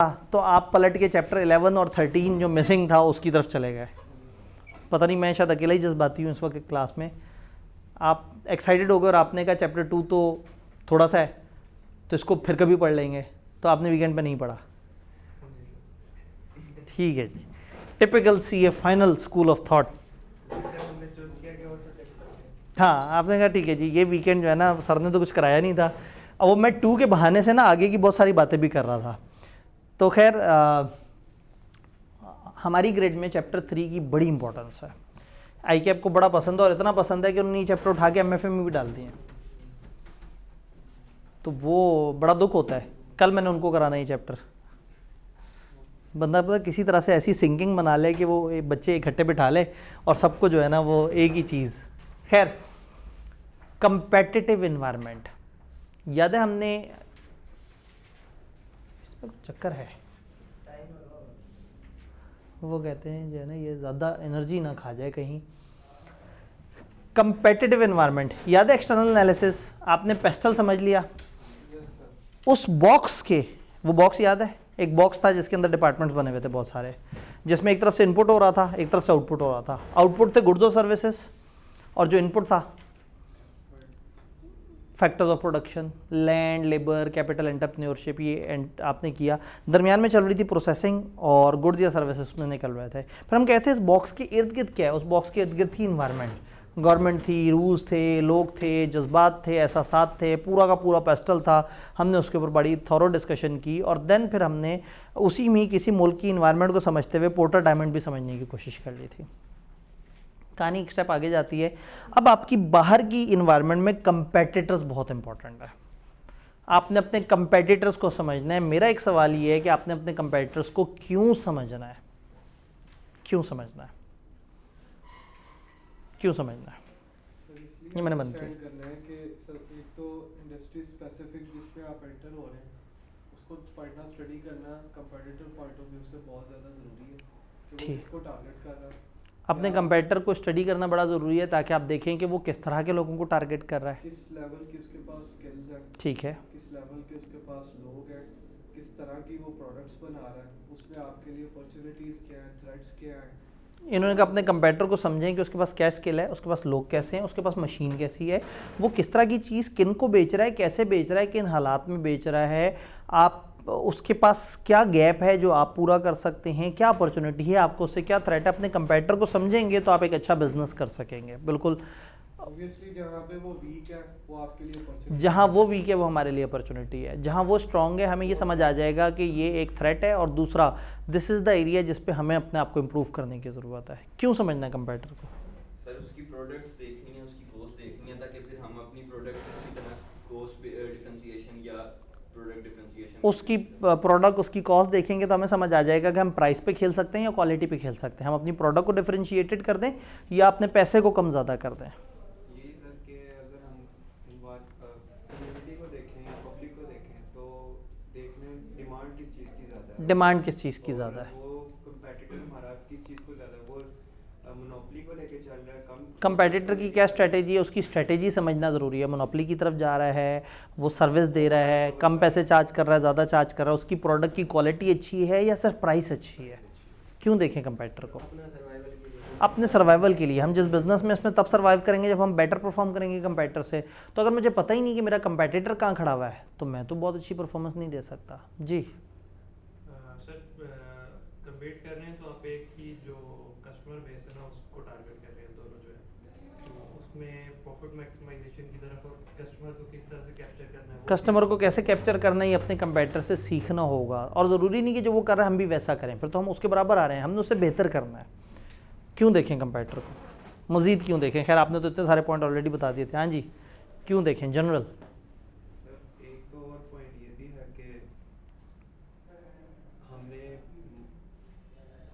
तो आप पलट के चैप्टर 11 और 13 जो मिसिंग था उसकी तरफ चले गए। पता नहीं, मैं शायद अकेला ही जज्बाती हूँ इस वक्त क्लास में। आप एक्साइटेड हो गए और आपने कहा चैप्टर 2 तो थोड़ा सा है, तो इसको फिर कभी पढ़ लेंगे, तो आपने वीकेंड पे नहीं पढ़ा। ठीक है जी, typical CA final school of thought. हाँ, आपने कहा ठीक है जी, ये वीकेंड जो है ना सर ने तो कुछ कराया नहीं था, अब वो मैं 2 के बहाने से ना आगे की बहुत सारी बातें भी कर रहा था। तो खैर हमारी ग्रेड में चैप्टर 3 की बड़ी इंपॉर्टेंस है। आई कैप को बड़ा पसंद है और इतना पसंद है कि उन्होंने ये चैप्टर उठा के एमएफए में भी डाल दिए, तो वो बड़ा दुख होता है। कल मैंने उनको कराना ये चैप्टर, बंदा पता किसी तरह से ऐसी सिंकिंग बना ले कि वो बच्चे इकट्ठे बिठा ले और सबको जो है ना वो एक ही चीज़। खैर, कंपेटिटिव इन्वायरमेंट याद है हमने, इसमें चक्कर है, वो कहते हैं जो है ना ये ज़्यादा एनर्जी ना खा जाए कहीं। कंपेटिटिव इन्वायरमेंट याद है, एक्सटर्नल एनालिसिस आपने पेस्टल समझ लिया। उस बॉक्स के, वो बॉक्स याद है, एक बॉक्स था जिसके अंदर डिपार्टमेंट्स बने हुए थे बहुत सारे, जिसमें एक तरफ से इनपुट हो रहा था, एक तरफ से आउटपुट हो रहा था। आउटपुट थे गुड्स और सर्विसेज, और जो इनपुट था factors of production, land, labour, capital, entrepreneurship, ये आपने किया। दरमियान में चल रही थी प्रोसेसिंग और गुड्स या सर्विसेज में निकल रहे थे। फिर हम कहते हैं इस बॉक्स के इर्द गिर्द क्या है, उस बॉक्स के इर्द गिर्द थी इन्वायरमेंट, गवर्नमेंट थी, रूल्स थे, लोग थे, जज्बात थे, एहसासात थे, पूरा का पूरा पेस्टल था। हमने उसके ऊपर बड़ी थॉरो डिस्कशन की और देन फिर हमने उसी में किसी मुल्क की इन्वायरमेंट को समझते हुए पोर्टर डायमंड भी समझने की कोशिश कर ली थी। कहानी एक स्टेप आगे जाती है। अब आपकी बाहर की इन्वायरमेंट में कंपेटिटर्स बहुत इंपॉर्टेंट है। आपने अपने कंपेटिटर्स को समझना है। मेरा एक सवाल ये है कि आपने अपने कंपेटिटर्स को क्यों समझना है, क्यों समझना है, क्यों समझना है? ये मैंने बंद किया करना है कि सर एक तो इंडस्ट्री स्पेसिफिक जिस पे आप एंटर हो रहे हैं उसको पढ़ना, स्टडी करना कंपेटिटिव पॉइंट ऑफ व्यू से बहुत ज़्यादा ज़रूरी है कि वो किसको टारगेट कर रहा है। अपने कंपेटिटर को स्टडी करना बड़ा ज़रूरी है ताकि आप देखें कि वो किस तरह के लोगों को टारगेट कर रहा है, किस लेवल की उसके पास स्किल्स हैं, ठीक है, किस लेवल के उसके पास लोग हैं, किस तरह की वो प्रोडक्ट्स बना रहा है, उसमें आपके लिए अपॉर्चुनिटीज़ क्या हैं, थ्रेट्स क्या हैं। इन्होंने कहा अपने कंपेटिटर को समझें कि उसके पास क्या स्किल है, उसके पास लोग कैसे हैं, उसके पास मशीन कैसी है, वो किस तरह की चीज़ किन को बेच रहा है, कैसे बेच रहा है, किन हालात में बेच रहा है, आप उसके पास क्या गैप है जो आप पूरा कर सकते हैं, क्या अपॉर्चुनिटी है आपको, उससे क्या थ्रेट है। अपने कंपेटिटर को समझेंगे तो आप एक अच्छा बिजनेस कर सकेंगे। बिल्कुल, ऑब्वियसली जहाँ पे वो वीक है वो आपके लिए अपॉर्चुनिटी, जहाँ वो वीक है वो हमारे लिए अपॉर्चुनिटी है, जहाँ वो स्ट्रांग है हमें ये समझ आ जाएगा कि ये एक थ्रेट है, और दूसरा दिस इज़ द एरिया जिस पे हमें अपने आप को इम्प्रूव करने की ज़रूरत है। क्यों समझना है कंपेटिटर को? सर उसकी प्रोडक्ट्स देखनी है, उसकी कॉस्ट देखनी है, ताकि फिर हम अपनी प्रोडक्ट उसी तरह कॉस्ट डिफरेंशिएशन या प्रोडक्ट डिफरेंशिएशन, उसकी प्रोडक्ट, उसकी कॉस्ट देखेंगे तो हमें समझ आ जाएगा कि हम प्राइस पे खेल सकते हैं या क्वालिटी पे खेल सकते हैं। हम अपनी प्रोडक्ट को डिफरेंशिएटेड कर दें या अपने पैसे को कम ज़्यादा कर दें। यही सर कि अगर हम कम्युनिटी को देखें या पब्लिक को देखें तो देखने डिमांड किस चीज़ की ज़्यादा है, डिमांड किस चीज़ की ज़्यादा है, वो कंपेटिटर हमारा किस चीज़ को ज़्यादा, वो मोनोपोली को लेके चल रहा है, कम कंपेटिटर की क्या स्ट्रेटेजी है, उसकी स्ट्रेटेजी समझना ज़रूरी है। मोनोपोली की तरफ जा रहा है, वो सर्विस दे रहा है, कम पैसे चार्ज कर रहा है, ज़्यादा चार्ज कर रहा है, उसकी प्रोडक्ट की क्वालिटी अच्छी है या सिर्फ प्राइस अच्छी है। क्यों देखें कंपेटिटर को? अपने सर्वाइवल के लिए। हम जिस बिज़नेस में इसमें तब सर्वाइव करेंगे जब हम बेटर परफॉर्म करेंगे कंपेटिटर से। तो अगर मुझे पता ही नहीं कि मेरा कंपेटिटर कहाँ खड़ा हुआ है तो मैं तो बहुत अच्छी परफॉर्मेंस नहीं दे सकता। जी सर, कम्पीट कर रहे हैं तो आप एक ही जो कस्टमर बेस है ना उसको टारगेट कर रहे हैं दोनों जो है, तो उसमें प्रॉफिट मैक्सिमाइजेशन की तरफ और कस्टमर को किस तरह से कैप्चर करना है, कस्टमर को कैसे कैप्चर करना है ये अपने कंपेटिटर से सीखना होगा, और ज़रूरी नहीं कि जो वो कर रहा है हम भी वैसा करें, फिर तो हम उसके बराबर आ रहे हैं, हमने उससे बेहतर करना है। क्यों देखें कंपेटिटर को, मज़ीद क्यों देखें? खैर आपने तो इतने सारे पॉइंट ऑलरेडी बता दिए थे। हाँ जी, क्यों देखें जनरल? सर एक तो और पॉइंट ये भी है कि हमने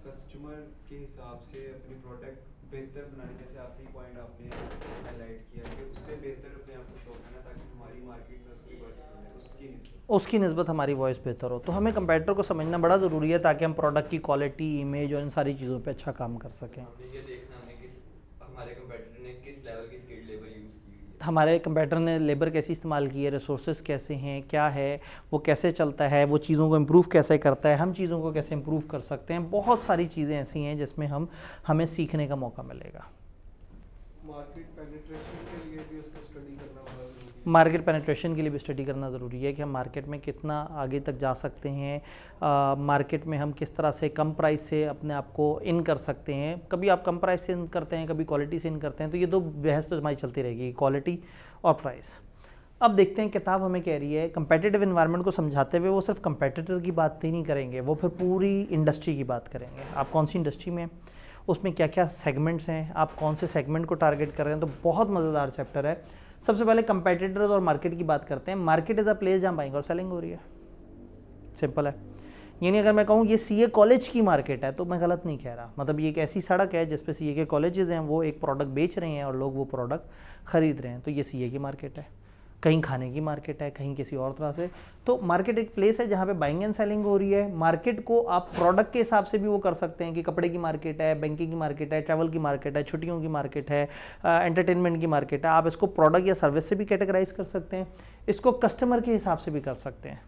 कस्टमर के हिसाब से अपनी प्रोडक्ट बेहतर बनाने, जैसे आपने पॉइंट आपने हाईलाइट किया कि उससे बेहतर अपने आप को शो करना ताकि हमारी मार्केट में उसकी उसकी निस्बत हमारी वॉइस बेहतर हो। तो हमें कंपेटिटर को समझना बड़ा ज़रूरी है ताकि हम प्रोडक्ट की क्वालिटी, इमेज और इन सारी चीज़ों पे अच्छा काम कर सकें। हमें ये देखना है कि हमारे कंपेटिटर ने किस लेवल की स्किल्ड लेबर यूज़ की हुई है। हमारे कंप्यूटर ने लेबर कैसी इस्तेमाल की है, रिसोर्सेज कैसे हैं, क्या है, वो कैसे चलता है, वो चीज़ों को इम्प्रूव कैसे करता है, हम चीज़ों को कैसे इम्प्रूव कर सकते हैं। बहुत सारी चीज़ें ऐसी हैं जिसमें हमें सीखने का मौका मिलेगा। मार्केट पेनिट्रेशन के लिए भी उसको स्टडी करना बड़ा ज़रूरी है। मार्केट पेनिट्रेशन के लिए भी स्टडी करना ज़रूरी है कि हम मार्केट में कितना आगे तक जा सकते हैं, मार्केट में हम किस तरह से कम प्राइस से अपने आप को इन कर सकते हैं। कभी आप कम प्राइस से इन करते हैं, कभी क्वालिटी से इन करते हैं, तो ये तो बहस तो हमारी चलती रहेगी, क्वालिटी और प्राइस। अब देखते हैं किताब हमें कह रही है कंपेटिटिव इन्वायरमेंट को समझाते हुए वो सिर्फ कंपेटिटर की बात ही नहीं करेंगे, वो फिर पूरी इंडस्ट्री की बात करेंगे। आप कौन सी इंडस्ट्री में, उसमें क्या क्या सेगमेंट्स हैं, आप कौन से सेगमेंट को टारगेट कर रहे हैं। तो बहुत मज़ेदार चैप्टर है। सबसे पहले कंपेटिटर्स और मार्केट की बात करते हैं। मार्केट इज़ अ प्लेस जहाँ बाइंग और सेलिंग हो रही है, सिंपल है। यानी अगर मैं कहूँ ये सीए कॉलेज की मार्केट है तो मैं गलत नहीं कह रहा। मतलब ये एक ऐसी सड़क है जिस पे सीए के कॉलेजेस हैं, वो एक प्रोडक्ट बेच रहे हैं और लोग वो प्रोडक्ट खरीद रहे हैं, तो ये सीए की मार्केट है। कहीं खाने की मार्केट है, कहीं किसी और तरह से। तो मार्केट एक प्लेस है जहाँ पे बाइंग एंड सेलिंग हो रही है। मार्केट को आप प्रोडक्ट के हिसाब से भी वो कर सकते हैं कि कपड़े की मार्केट है, बैंकिंग की मार्केट है, ट्रैवल की मार्केट है, छुट्टियों की मार्केट है, एंटरटेनमेंट की मार्केट है। आप इसको प्रोडक्ट या सर्विस से भी कैटेगराइज कर सकते हैं, इसको कस्टमर के हिसाब से भी कर सकते हैं।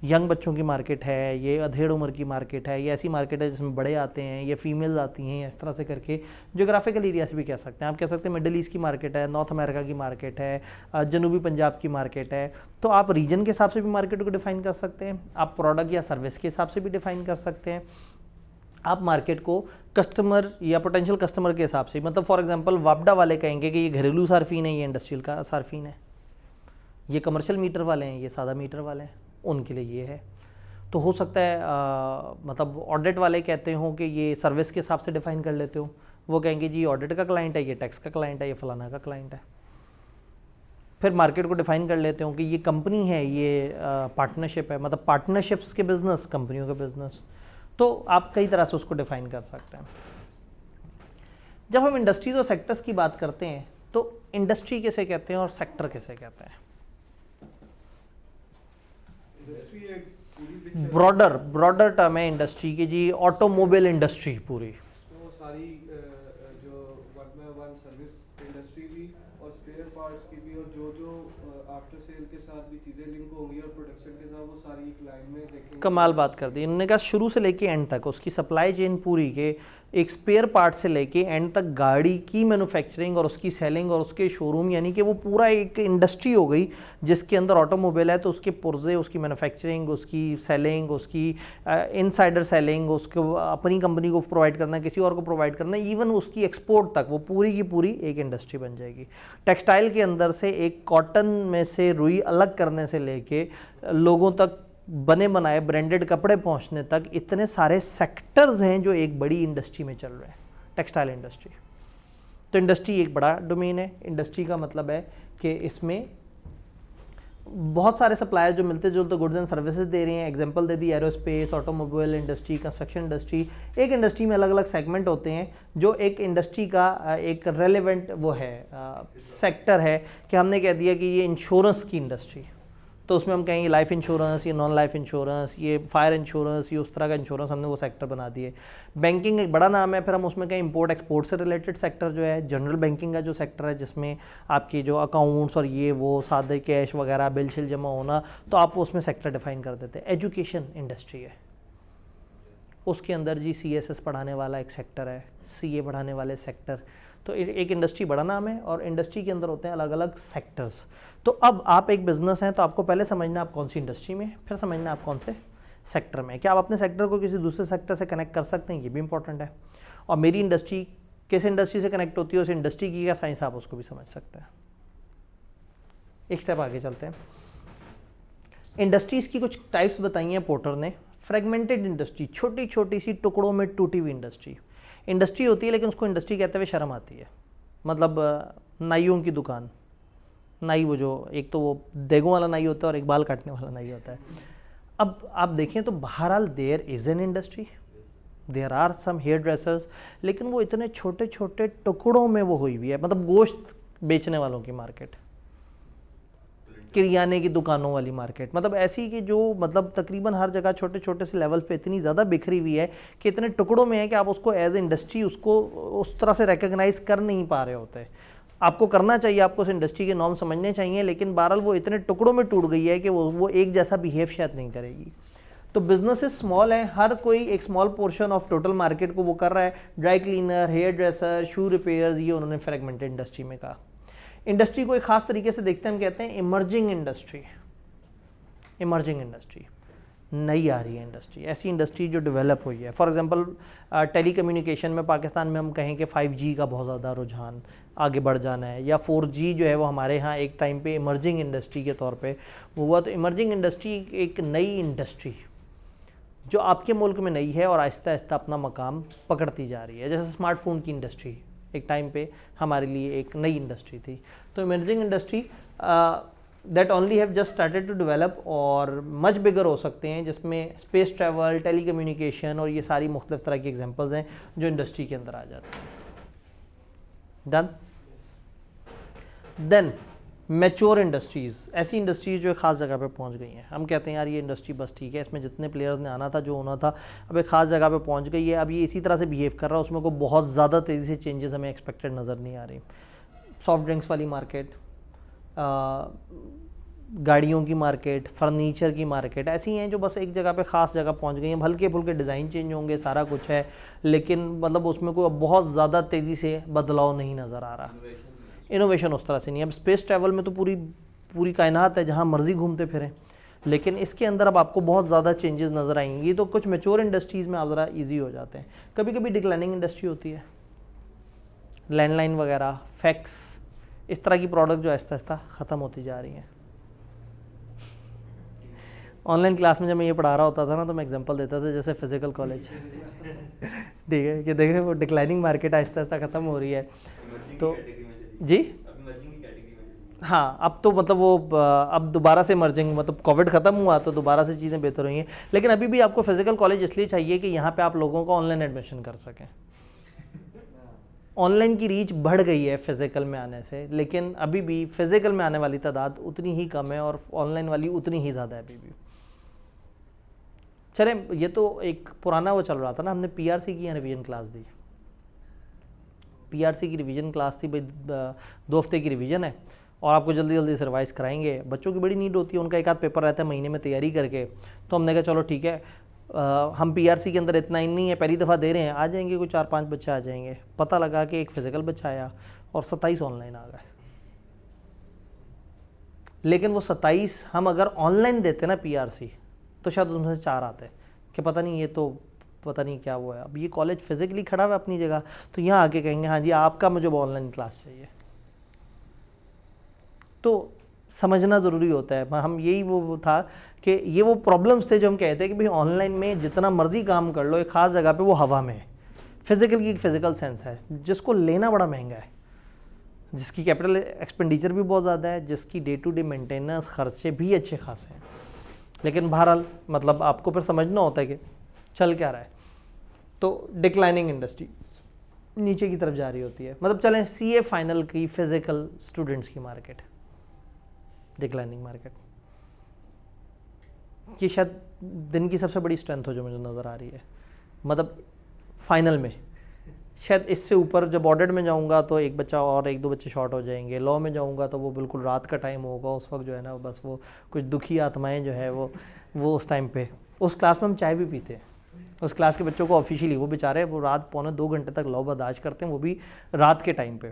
यंग बच्चों की मार्केट है, ये अधेड़ उम्र की मार्केट है, ये ऐसी मार्केट है जिसमें बड़े आते हैं, ये फीमेल्स आती हैं, इस तरह से करके जोग्राफिकल एरिया से भी कह सकते हैं। आप कह सकते हैं मिडिल ईस्ट की मार्केट है, नॉर्थ अमेरिका की मार्केट है, जनूबी पंजाब की मार्केट है। तो आप रीजन के हिसाब से भी मार्केट को डिफाइन कर सकते हैं, आप प्रोडक्ट या सर्विस के हिसाब से भी डिफाइन कर सकते हैं। आप मार्केट को कस्टमर या पोटेंशियल कस्टमर के हिसाब से, मतलब फॉर एग्जांपल वापडा वाले कहेंगे कि ये घरेलू सार्फिन है, ये इंडस्ट्रियल का सार्फिन है, ये कमर्शियल मीटर वाले हैं, ये सादा मीटर वाले हैं, उनके लिए ये है। तो हो सकता है मतलब ऑडिट वाले कहते हो कि ये सर्विस के हिसाब से डिफाइन कर लेते हो, वो कहेंगे जी ऑडिट का क्लाइंट है, ये टैक्स का क्लाइंट है, ये फलाना का क्लाइंट है। फिर मार्केट को डिफाइन कर लेते हो कि ये कंपनी है, ये पार्टनरशिप है, मतलब पार्टनरशिप्स के बिजनेस, कंपनियों के बिजनेस। तो आप कई तरह से उसको डिफाइन कर सकते हैं। जब हम इंडस्ट्रीज और सेक्टर्स की बात करते हैं तो इंडस्ट्री किसे कहते हैं और सेक्टर किसे कहते हैं? इंडस्ट्री एक पूरी पिक्चर, ब्रॉडर टर्म है इंडस्ट्री की जी। ऑटोमोबाइल इंडस्ट्री पूरी, वो सारी जो one by one service industry भी और स्पेयर पार्ट्स की भी, और जो आफ्टर सेल के साथ भी चीज़ें लिंक होंगी और प्रोडक्शन के साथ, वो सारी एक लाइन में देखेंगे। कमाल बात कर दी इन्होंने कहा, शुरू से लेके एंड तक उसकी सप्लाई चेन पूरी के एक स्पेयर पार्ट से लेके एंड तक गाड़ी की मैन्युफैक्चरिंग और उसकी सेलिंग और उसके शोरूम, यानी कि वो पूरा एक इंडस्ट्री हो गई जिसके अंदर ऑटोमोबाइल है तो उसके पुर्जे, उसकी मैन्युफैक्चरिंग, उसकी सेलिंग, उसकी इनसाइडर सेलिंग, उसको अपनी कंपनी को प्रोवाइड करना है, किसी और को प्रोवाइड करना है, इवन उसकी एक्सपोर्ट तक, वो पूरी की पूरी एक इंडस्ट्री बन जाएगी। टेक्सटाइल के अंदर से एक कॉटन में से रुई अलग करने से लेके लोगों तक बने बनाए ब्रांडेड कपड़े पहुंचने तक, इतने सारे सेक्टर्स हैं जो एक बड़ी इंडस्ट्री में चल रहे हैं, टेक्सटाइल इंडस्ट्री। तो इंडस्ट्री एक बड़ा डोमेन है। इंडस्ट्री का मतलब है कि इसमें बहुत सारे सप्लायर जो मिलते जुलते गुड्स एंड सर्विसेज दे रहे हैं। एग्जांपल दे दी aerospace, automobile industry, construction industry. एक इंडस्ट्री में अलग अलग सेगमेंट होते हैं जो एक इंडस्ट्री का एक रेलेवेंट वो है सेक्टर है। कि हमने कह दिया कि ये इंश्योरेंस की इंडस्ट्री, तो उसमें हम कहेंगे लाइफ इंश्योरेंस, ये नॉन लाइफ इंश्योरेंस, ये फायर इंश्योरेंस, ये उस तरह का इंश्योरेंस, हमने वो सेक्टर बना दिए। बैंकिंग एक बड़ा नाम है, फिर हम उसमें कहें इंपोर्ट एक्सपोर्ट से रिलेटेड सेक्टर जो है, जनरल बैंकिंग का जो सेक्टर है जिसमें आपकी जो अकाउंट्स और ये वो सादे कैश वगैरह बिल शिल जमा होना, तो आप उसमें सेक्टर डिफाइन कर देते हैं। एजुकेशन इंडस्ट्री है, उसके अंदर जी CSS पढ़ाने वाला एक सेक्टर है, CA पढ़ाने वाले सेक्टर। तो एक इंडस्ट्री बड़ा नाम है और इंडस्ट्री के अंदर होते हैं अलग अलग सेक्टर्स। तो अब आप एक बिजनेस हैं तो आपको पहले समझना आप कौन सी इंडस्ट्री में, फिर समझना आप कौन से सेक्टर में। क्या आप अपने सेक्टर को किसी दूसरे सेक्टर से कनेक्ट कर सकते हैं, ये भी इंपॉर्टेंट है। और मेरी इंडस्ट्री किस इंडस्ट्री से कनेक्ट होती है, उस इंडस्ट्री की क्या साइंस, आप उसको भी समझ सकते हैं। एक स्टेप आगे चलते हैं। इंडस्ट्रीज़ की कुछ टाइप्स बताई हैं पोर्टर ने। फ्रेगमेंटेड इंडस्ट्री, छोटी छोटी सी टुकड़ों में टूटी हुई इंडस्ट्री। इंडस्ट्री होती है लेकिन उसको इंडस्ट्री कहते हुए शर्म आती है। मतलब नाइयों की दुकान, नाई वो जो एक तो वो देगों वाला नाई होता है और एक बाल काटने वाला नाई होता है। अब आप देखें तो बहरहाल there is an industry, there are some hairdressers, लेकिन वो इतने छोटे छोटे टुकड़ों में वो हुई हुई है। मतलब गोश्त बेचने वालों की मार्केट, किरियाने की दुकानों वाली मार्केट, मतलब ऐसी कि जो मतलब तकरीबन हर जगह छोटे छोटे से लेवल पे इतनी ज़्यादा बिखरी हुई है कि इतने टुकड़ों में है कि आप उसको एज ए इंडस्ट्री उसको उस तरह से रिकग्नाइज कर नहीं पा रहे होते। आपको करना चाहिए, आपको उस इंडस्ट्री के नॉर्म समझने चाहिए, लेकिन बहरहाल वो इतने टुकड़ों में टूट गई है कि वो एक जैसा बिहेव शायद नहीं करेगी। तो बिजनेसेस स्मॉल हैं, हर कोई एक small portion of total market को वो कर रहा है। ड्राई क्लीनर, हेयर ड्रेसर, शू रिपेयर्स, ये उन्होंने फ्रेगमेंटेड इंडस्ट्री में कहा। इंडस्ट्री को एक खास तरीके से देखते हैं, हम कहते हैं इमर्जिंग इंडस्ट्री। इमर्जिंग इंडस्ट्री नई आ रही है इंडस्ट्री, ऐसी इंडस्ट्री जो डेवलप हुई है। फॉर एग्जांपल टेलीकम्युनिकेशन में पाकिस्तान में हम कहें कि 5G का बहुत ज़्यादा रुझान आगे बढ़ जाना है, या 4G जो है वो हमारे यहाँ एक टाइम पे इमर्जिंग इंडस्ट्री के तौर पे वो हुआ। तो इमर्जिंग इंडस्ट्री एक नई इंडस्ट्री जो आपके मुल्क में नई है और आहिस्ता आहिस्ता अपना मकाम पकड़ती जा रही है। जैसे स्मार्टफोन की इंडस्ट्री एक टाइम पे हमारे लिए एक नई इंडस्ट्री थी। तो emerging industry that only have just started to develop और मच बिगर हो सकते हैं, जिसमें स्पेस ट्रैवल, टेलीकम्युनिकेशन और ये सारी मुख्तलिफ तरह की एग्जांपल्स हैं जो इंडस्ट्री के अंदर आ जाते हैं। डन। देन मैच्योर इंडस्ट्रीज़, ऐसी इंडस्ट्रीज़ जो एक ख़ास जगह पे पहुंच गई हैं। हम कहते हैं यार ये इंडस्ट्री बस ठीक है, इसमें जितने प्लेयर्स ने आना था, जो होना था, अब एक ख़ास जगह पे पहुंच गई है, अब ये इसी तरह से बिहेव कर रहा है, उसमें कोई बहुत ज़्यादा तेज़ी से चेंजेस हमें एक्सपेक्टेड नज़र नहीं आ रही। सॉफ्ट ड्रिंक्स वाली मार्केट, गाड़ियों की मार्केट, फर्नीचर की मार्केट, ऐसी हैं जो बस एक जगह पे ख़ास जगह पहुंच गई हैं। हल्के फुल्के डिज़ाइन चेंज होंगे, सारा कुछ है, लेकिन मतलब उसमें कोई बहुत ज़्यादा तेज़ी से बदलाव नहीं नज़र आ रहा। इनोवेशन उस तरह से नहीं है। अब स्पेस ट्रैवल में तो पूरी कायनात है, जहाँ मर्जी घूमते फिरें, लेकिन इसके अंदर अब आपको बहुत ज़्यादा चेंजेस नज़र आएंगी। तो कुछ मैच्योर इंडस्ट्रीज़ में आप ज़रा ईजी हो जाते हैं। कभी कभी डिक्लाइनिंग इंडस्ट्री होती है, लैंडलाइन वगैरह, फैक्स, इस तरह की प्रोडक्ट जो आहिस्ता आहिस्ता ख़त्म होती जा रही हैं। ऑनलाइन क्लास में जब मैं ये पढ़ा रहा होता था ना, तो मैं एग्जांपल देता था जैसे फिजिकल कॉलेज ठीक है, कि देखें वो डिक्लाइनिंग मार्केट आहिस्ता आहिस्ता ख़त्म हो रही है। तो जी हाँ, अब तो मतलब वो अब दोबारा से मर्जिंग, मतलब कोविड ख़त्म हुआ तो दोबारा से चीज़ें बेहतर हुई हैं, लेकिन अभी भी आपको फिजिकल कॉलेज इसलिए चाहिए कि यहाँ पे आप लोगों को ऑनलाइन एडमिशन कर सकें। ऑनलाइन की रीच बढ़ गई है फिज़िकल में आने से, लेकिन अभी भी फिज़िकल में आने वाली तादाद उतनी ही कम है और ऑनलाइन वाली उतनी ही ज़्यादा है अभी भी। चलें, ये तो एक पुराना वो चल रहा था ना, हमने PRC की रिवीजन क्लास दी। PRC की रिवीजन क्लास थी भाई, 2 हफ्ते की रिवीजन है और आपको जल्दी जल्दी से रिवाइज़ कराएंगे। बच्चों की बड़ी नीड होती है, उनका एक आध पेपर रहता है महीने में तैयारी करके। तो हमने कहा चलो ठीक है, हम PRC के अंदर इतना ही नहीं है, पहली दफ़ा दे रहे हैं, आ जाएंगे कोई 4-5 बच्चे आ जाएंगे। पता लगा कि एक फ़िज़िकल बच्चा आया और 27 ऑनलाइन आ गए। लेकिन वो 27 हम अगर ऑनलाइन देते ना PRC, तो शायद उनमें से 4 आते कि पता नहीं, ये तो पता नहीं क्या हुआ है। अब ये कॉलेज फिज़िकली खड़ा हुआ अपनी जगह, तो यहाँ आके कहेंगे हाँ जी आपका मुझे ऑनलाइन क्लास चाहिए। तो समझना ज़रूरी होता है। हम यही वो था कि ये वो प्रॉब्लम्स थे जो हम कहते हैं कि भाई ऑनलाइन में जितना मर्जी काम कर लो, एक ख़ास जगह पे वो हवा में है। फ़िज़िकल की एक फ़िज़िकल सेंस है जिसको लेना बड़ा महंगा है, जिसकी कैपिटल एक्सपेंडिचर भी बहुत ज़्यादा है, जिसकी डे टू डे मेंटेनेंस खर्चे भी अच्छे खासे हैं। लेकिन बहरहाल मतलब आपको फिर समझना होता है कि चल क्या रहा है। तो डिक्लाइनिंग इंडस्ट्री नीचे की तरफ जा रही होती है। मतलब चलें CA फाइनल की फ़िज़िकल स्टूडेंट्स की मार्केट, डिक्लाइनिंग मार्केट, ये शायद दिन की सबसे बड़ी स्ट्रेंथ हो जो मुझे नज़र आ रही है। मतलब फाइनल में शायद इससे ऊपर, जब ऑडिट में जाऊंगा तो एक बच्चा और 1-2 बच्चे शॉर्ट हो जाएंगे। लॉ में जाऊंगा तो वो बिल्कुल रात का टाइम होगा, उस वक्त जो है ना बस वो कुछ दुखी आत्माएं जो है वो उस टाइम पे, उस क्लास में हम चाय भी पीते हैं। उस क्लास के बच्चों को ऑफिशियली, वो बेचारे वो रात 1-2 घंटे तक लॉ बर्दाश्त करते हैं, वो भी रात के टाइम पे।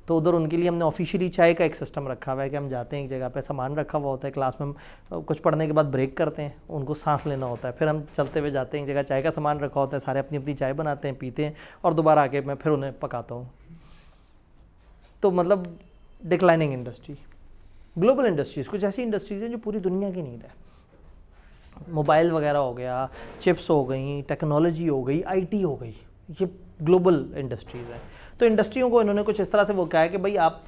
तो उधर उनके लिए हमने ऑफिशियली चाय का एक सिस्टम रखा हुआ है कि हम जाते हैं एक जगह पे, सामान रखा हुआ होता है, क्लास में हम कुछ पढ़ने के बाद ब्रेक करते हैं, उनको सांस लेना होता है, फिर हम चलते हुए जाते हैं एक जगह, चाय का सामान रखा होता है, सारे अपनी अपनी चाय बनाते हैं, पीते हैं और दोबारा आके मैं फिर उन्हें पकाता हूँ। तो मतलब डिक्लाइनिंग इंडस्ट्री, ग्लोबल इंडस्ट्रीज़, कुछ ऐसी इंडस्ट्रीज़ हैं जो पूरी दुनिया की नीड है। मोबाइल वगैरह हो गया, चिप्स हो गई, टेक्नोलॉजी हो गई, IT हो गई, ये ग्लोबल इंडस्ट्रीज़ हैं। तो इंडस्ट्रियों को इन्होंने कुछ इस तरह से वो कहा है कि भाई आप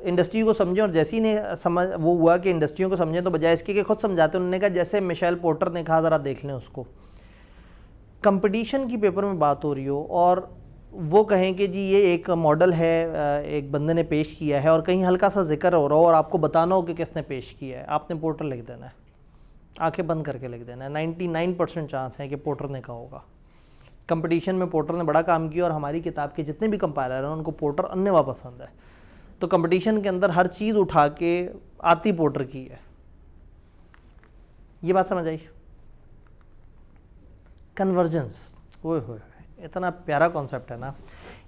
इंडस्ट्री को समझें, और जैसे ही ने समझ वो हुआ कि इंडस्ट्रियों को समझें, तो बजाय इसके कि खुद समझाते उन्होंने कहा, जैसे मिशेल पोर्टर ने कहा, ज़रा देख लें उसको, कंपटीशन की पेपर में बात हो रही हो और वो कहें कि जी ये एक मॉडल है, एक बंदे ने पेश किया है और कहीं हल्का सा जिक्र हो रहा हो और आपको बताना हो कि किसने पेश किया है, आपने पोर्टर लिख देना है, आंखें बंद करके लिख देना है। 99% चांस है कि पोर्टर ने कहा होगा। कंपटीशन में पोर्टर ने बड़ा काम किया और हमारी किताब के जितने भी कंपाइलर हैं उनको पोर्टर अन्यवा पसंद है। तो कंपटीशन के अंदर हर चीज़ उठा के आती पोर्टर की है। ये बात समझ आई? कन्वर्जेंस, ओए होए, इतना प्यारा कॉन्सेप्ट है ना।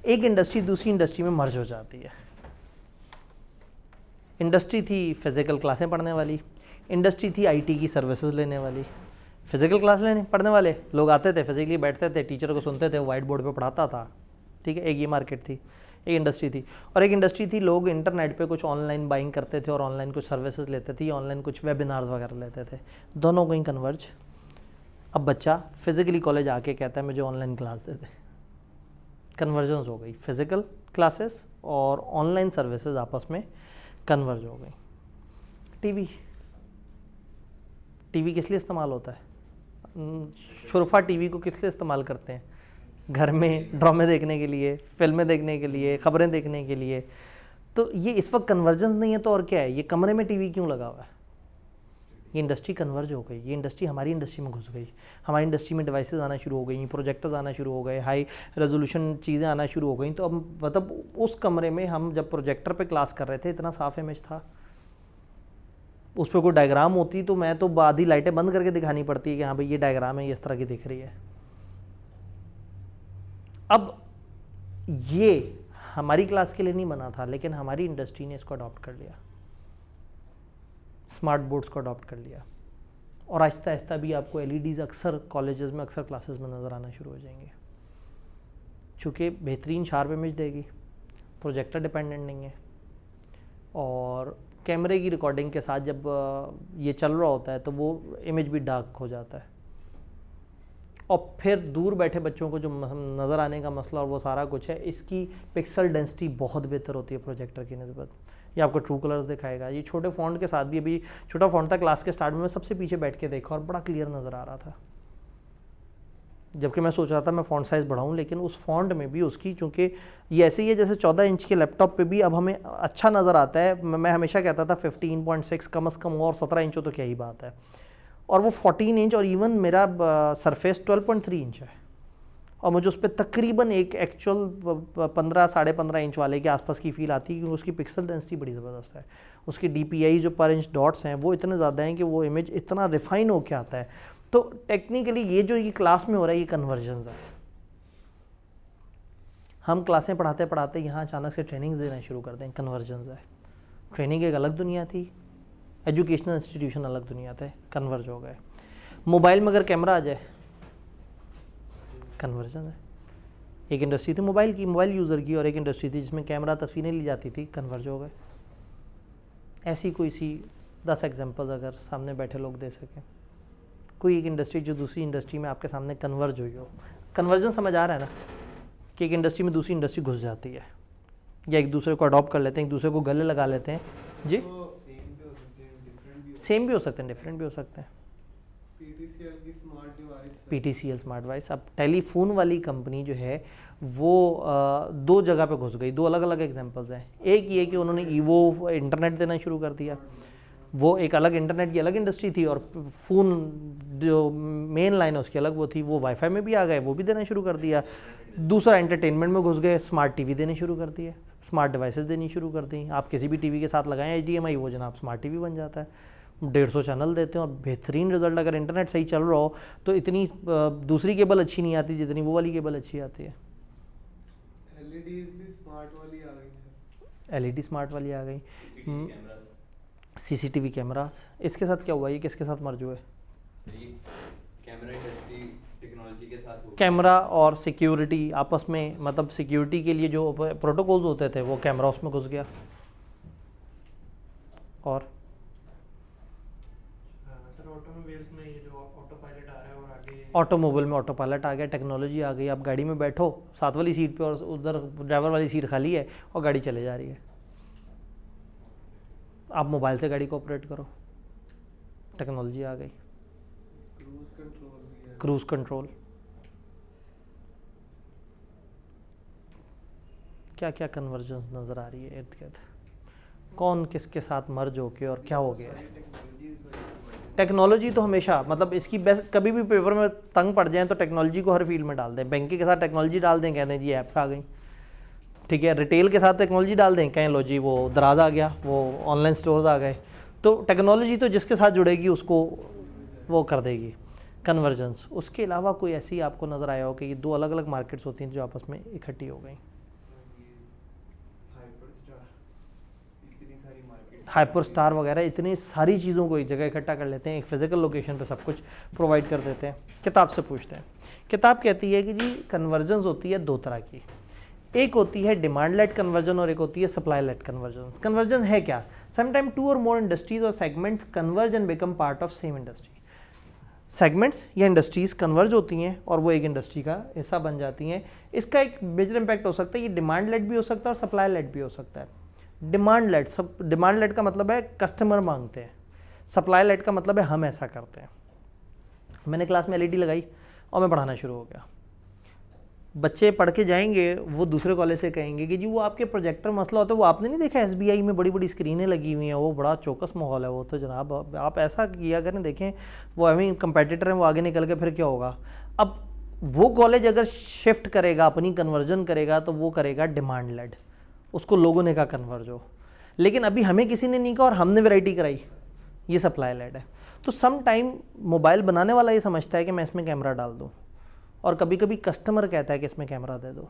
एक इंडस्ट्री दूसरी इंडस्ट्री में मर्ज हो जाती है। इंडस्ट्री थी फिजिकल क्लासें पढ़ने वाली, इंडस्ट्री थी आईटी की सर्विसेज लेने वाली। फिजिकल क्लास लेने पढ़ने वाले लोग आते थे, फिजिकली बैठते थे, टीचर को सुनते थे, वाइट बोर्ड पे पढ़ाता था, ठीक है। एक ये मार्केट थी, एक इंडस्ट्री थी। और एक इंडस्ट्री थी लोग इंटरनेट पे कुछ ऑनलाइन बाइंग करते थे और ऑनलाइन कुछ सर्विसेज लेते थे, ऑनलाइन कुछ वेबिनार्स वगैरह लेते थे। दोनों को ही कन्वर्ज। अब बच्चा फिजिकली कॉलेज आके कहता है मुझे ऑनलाइन क्लास दे दे। कन्वर्जेंस हो गई, फिजिकल क्लासेस और ऑनलाइन सर्विसेज आपस में कन्वर्ज हो गई। टीवी किस लिए इस्तेमाल होता है? शुरफा टीवी को किस लिए इस्तेमाल करते हैं? घर में ड्रामे देखने के लिए, फिल्में देखने के लिए, खबरें देखने के लिए। तो ये इस वक्त कन्वर्जेंस नहीं है तो और क्या है? ये कमरे में टीवी क्यों लगा हुआ है? ये इंडस्ट्री कन्वर्ज हो गई। ये इंडस्ट्री हमारी इंडस्ट्री में घुस गई। हमारी इंडस्ट्री में डिवाइसेस आना शुरू हो गई, प्रोजेक्टर्स आना शुरू हो गए, हाई रेजोल्यूशन चीज़ें आना शुरू हो गई। तो अब मतलब उस कमरे में हम जब प्रोजेक्टर पे क्लास कर रहे थे इतना साफ इमेज था, उस पर कोई डायग्राम होती तो मैं तो आधी लाइटें बंद करके दिखानी पड़ती है कि हाँ भाई ये डायग्राम है, ये इस तरह की दिख रही है। अब ये हमारी क्लास के लिए नहीं बना था, लेकिन हमारी इंडस्ट्री ने इसको अडॉप्ट कर लिया, स्मार्ट बोर्ड्स को अडॉप्ट कर लिया। और आहिस्ता आहिस्ता भी आपको एलईडीज़ अक्सर कॉलेजेस में, अक्सर क्लासेस में नज़र आना शुरू हो जाएंगे, चूँकि बेहतरीन शार्प इमेज देगी, प्रोजेक्टर डिपेंडेंट नहीं है। और कैमरे की रिकॉर्डिंग के साथ जब ये चल रहा होता है तो वो इमेज भी डार्क हो जाता है। और फिर दूर बैठे बच्चों को जो नज़र आने का मसला और वो सारा कुछ है, इसकी पिक्सल डेंसिटी बहुत बेहतर होती है प्रोजेक्टर की निस्बत। ये आपको ट्रू कलर्स दिखाएगा। ये छोटे फ़ॉन्ट के साथ भी, अभी छोटा फ़ॉन्ट था क्लास के स्टार्ट में, मैं सबसे पीछे बैठ के देखा और बड़ा क्लियर नज़र आ रहा था, जबकि मैं सोच रहा था मैं फ़ॉन्ट साइज़ बढ़ाऊं, लेकिन उस फ़ॉन्ट में भी उसकी, चूँकि ये ऐसे ही है जैसे 14 इंच के लैपटॉप पे भी अब हमें अच्छा नज़र आता है। मैं हमेशा कहता था 15.6 कम से कम हो और 17 इंच हो तो क्या ही बात है। और वो 14 इंच और इवन मेरा सरफेस 12.3 इंच है और मुझे उस पर तकरीबन एक एक्चुअल 15 साढ़े 15 इंच वाले के आसपास की फील आती है, क्योंकि उसकी पिक्सल डेंसिटी बड़ी ज़बरदस्त है। उसकी DPI जो पर इंच डॉट्स हैं वो इतने ज़्यादा हैं कि वो इमेज इतना रिफाइन होके आता है। तो टेक्निकली ये जो ये क्लास में हो रहा है ये कन्वर्जन्स है। हम क्लासें पढ़ाते पढ़ाते यहाँ अचानक से ट्रेनिंग्स देना शुरू कर दें, कन्वर्जन्स है। ट्रेनिंग एक अलग दुनिया थी, एजुकेशनल इंस्टीट्यूशन अलग दुनिया थे, कन्वर्ज हो गए। मोबाइल में अगर कैमरा आ जाए कन्वर्जन है। एक इंडस्ट्री थी मोबाइल की, मोबाइल यूज़र की, और एक इंडस्ट्री थी जिसमें कैमरा तस्वीरें ली जाती थी, कन्वर्ज हो गए। ऐसी कोई सी 10 एग्जांपल्स अगर सामने बैठे लोग दे सकें, कोई एक इंडस्ट्री जो दूसरी इंडस्ट्री में आपके सामने कन्वर्ज हुई हो। कन्वर्जन समझ आ रहा है ना, कि एक इंडस्ट्री में दूसरी इंडस्ट्री घुस जाती है या एक दूसरे को अडॉप्ट कर लेते हैं, एक दूसरे को गले लगा लेते हैं। जी, सेम भी हो सकते हैं, डिफरेंट भी हो सकते हैं। PTCL की smart device, PTCL smart device. अब टेलीफोन वाली कंपनी जो है वो 2 जगह पे घुस गई। 2 अलग अलग एग्जांपल्स हैं। एक ये कि उन्होंने ईवो इंटरनेट देना शुरू कर दिया, वो एक अलग इंटरनेट की अलग इंडस्ट्री थी, और फ़ोन जो मेन लाइन है उसकी अलग वो थी, वो वाईफाई में भी आ गए, वो भी देना शुरू कर दिया। दूसरा एंटरटेनमेंट में घुस गए, स्मार्ट टीवी देने शुरू कर दिए, स्मार्ट डिवाइसेस देनी शुरू कर दी। आप किसी भी टीवी के साथ लगाएं HDMI, वो जनाब स्मार्ट टीवी बन जाता है। 150 चैनल देते हैं और बेहतरीन रिजल्ट। अगर इंटरनेट सही चल रहा हो तो इतनी दूसरी केबल अच्छी नहीं आती जितनी वो वाली केबल अच्छी आती है। LEDs भी स्मार्ट वाली आ गई सर। LED स्मार्ट वाली आ गई। CCTV कैमरास, इसके साथ क्या हुआ, ये किसके साथ मर्ज हुए? कैमरा इंडस्ट्री टेक्नोलॉजी के साथ हुआ। कैमरा और सिक्योरिटी आपस में, मतलब सिक्योरिटी के लिए जो प्रोटोकॉल्स होते थे वो कैमरा उसमें घुस गया। और सर ऑटोमोबाइल्स में ये जो ऑटो पायलट आ रहा है और आगे ऑटोमोबाइल में ऑटो पायलट आ गया, टेक्नोलॉजी आ गई। आप गाड़ी में बैठो, साथ वाली सीट पे और उधर ड्राइवर वाली सीट खाली है और गाड़ी चले जा रही है। आप मोबाइल से गाड़ी को ऑपरेट करो, टेक्नोलॉजी आ गई। क्रूज कंट्रोल भी है। क्रूज कंट्रोल, क्या क्या कन्वर्जेंस नज़र आ रही है इर्द गिर्द, कौन किसके साथ मर्ज होके और क्या हो गया है। टेक्नोलॉजी तो हमेशा, मतलब इसकी बेस्ट, कभी भी पेपर में तंग पड़ जाए तो टेक्नोलॉजी को हर फील्ड में डाल दें। बैंकिंग के साथ टेक्नोलॉजी डाल दें, कहते हैं जी ऐप्स आ गई। ठीक है, रिटेल के साथ टेक्नोलॉजी डाल दें, कहें लो जी वो दराज आ गया, वो ऑनलाइन स्टोर्स आ गए, तो टेक्नोलॉजी तो जिसके साथ जुड़ेगी उसको वो कर देगी कन्वर्जेंस। उसके अलावा कोई ऐसी आपको नज़र आया हो कि ये दो अलग अलग मार्केट्स होती हैं जो आपस में इकट्ठी हो गई? हाइपर स्टार वगैरह इतनी सारी चीज़ों को एक जगह इकट्ठा कर लेते हैं, एक फिजिकल लोकेशन पे सब कुछ प्रोवाइड कर देते हैं। किताब से पूछते हैं, किताब कहती है कि जी कन्वर्जेंस होती है दो तरह की, एक होती है डिमांड लेड कन्वर्जन और एक होती है सप्लाई लेड कन्वर्जन। कन्वर्जन है क्या? समटाइम टू और मोर इंडस्ट्रीज और segment converge and become part of same industry. Segments या इंडस्ट्रीज कन्वर्ज होती हैं और वो एक इंडस्ट्री का हिस्सा बन जाती हैं। इसका एक मेजर इम्पैक्ट हो सकता है, ये डिमांड लेड भी हो सकता है और सप्लाई लेड भी हो सकता है। डिमांड लेड का मतलब है कस्टमर मांगते हैं, सप्लाई लेड का मतलब है हम ऐसा करते हैं। मैंने क्लास में एलईडी लगाई और मैं पढ़ाना शुरू हो गया, बच्चे पढ़ के जाएंगे, वो दूसरे कॉलेज से कहेंगे कि जी वो आपके प्रोजेक्टर मसला होता है, वो आपने नहीं देखा एसबीआई में बड़ी बड़ी स्क्रीनें लगी हुई हैं, वो बड़ा चौकस माहौल है, वो तो जनाब आप ऐसा किया करें, देखें वो हमें कंपेटिटर हैं, वो आगे निकल के फिर क्या होगा। अब वो कॉलेज अगर शिफ्ट करेगा, अपनी कन्वर्जन करेगा, तो वो करेगा डिमांड लेड, उसको लोगों ने कहा कन्वर्ज हो, लेकिन अभी हमें किसी ने नहीं कहा और हमने वैरायटी कराई, ये सप्लाई लेड है। तो सम टाइम मोबाइल बनाने वाला ये समझता है कि मैं इसमें कैमरा डाल दूँ, और कभी कभी कस्टमर कहता है कि इसमें कैमरा दे दो।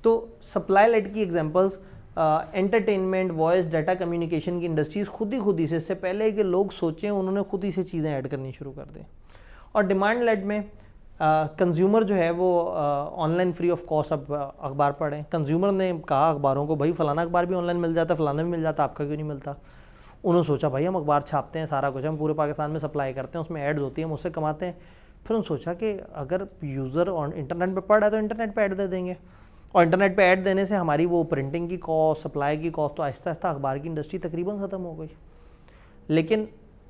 तो सप्लाई लेड की examples entertainment, voice, data communication की इंडस्ट्रीज़ खुद ही से, इससे पहले कि लोग सोचें उन्होंने खुद ही से चीज़ें ऐड करनी शुरू कर दें। और डिमांड लेड में कंज्यूमर जो है वो ऑनलाइन फ्री ऑफ कॉस्ट अब अखबार पढ़ें। कंज्यूमर ने कहा अखबारों को, भाई फलाना अखबार भी ऑनलाइन मिल जाता, फलाना भी मिल जाता, आपका क्यों नहीं मिलता। उन्होंने सोचा भाई हम अखबार छापते हैं, सारा कुछ हम पूरे पाकिस्तान में सप्लाई करते हैं, उसमें एड्स होती हैं, हम उससे कमाते हैं। फिर उन्होंने सोचा कि अगर यूज़र ऑन इंटरनेट पे पढ़ रहा है तो इंटरनेट पे ऐड दे देंगे, और इंटरनेट पे ऐड देने से हमारी वो प्रिंटिंग की कॉस्ट, सप्लाई की कॉस्ट, तो आहिस्ता आहिस्ता अखबार की इंडस्ट्री तकरीबन ख़त्म हो गई। लेकिन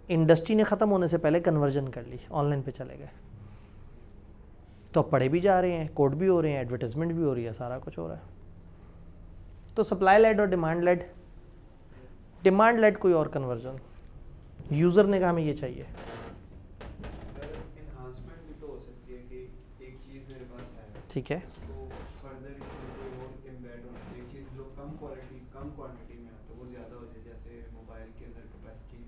इंडस्ट्री ने ख़त्म होने से पहले कन्वर्जन कर ली, ऑनलाइन पे चले गए, तो अब पढ़े भी जा रहे हैं, कोड भी हो रहे हैं, एडवर्टाइजमेंट भी हो रही है, सारा कुछ हो रहा है। तो सप्लाई लेड और डिमांड लेड कोई और कन्वर्जन, यूज़र ने कहा हमें ये चाहिए, ठीक है, उसको फर्दर इसमें कोई और एम्बेड होना चाहिए, एक चीज़ जो कम क्वांटिटी में आता है वो ज़्यादा हो जाए, जैसे मोबाइल के अंदर कैपेसिटी,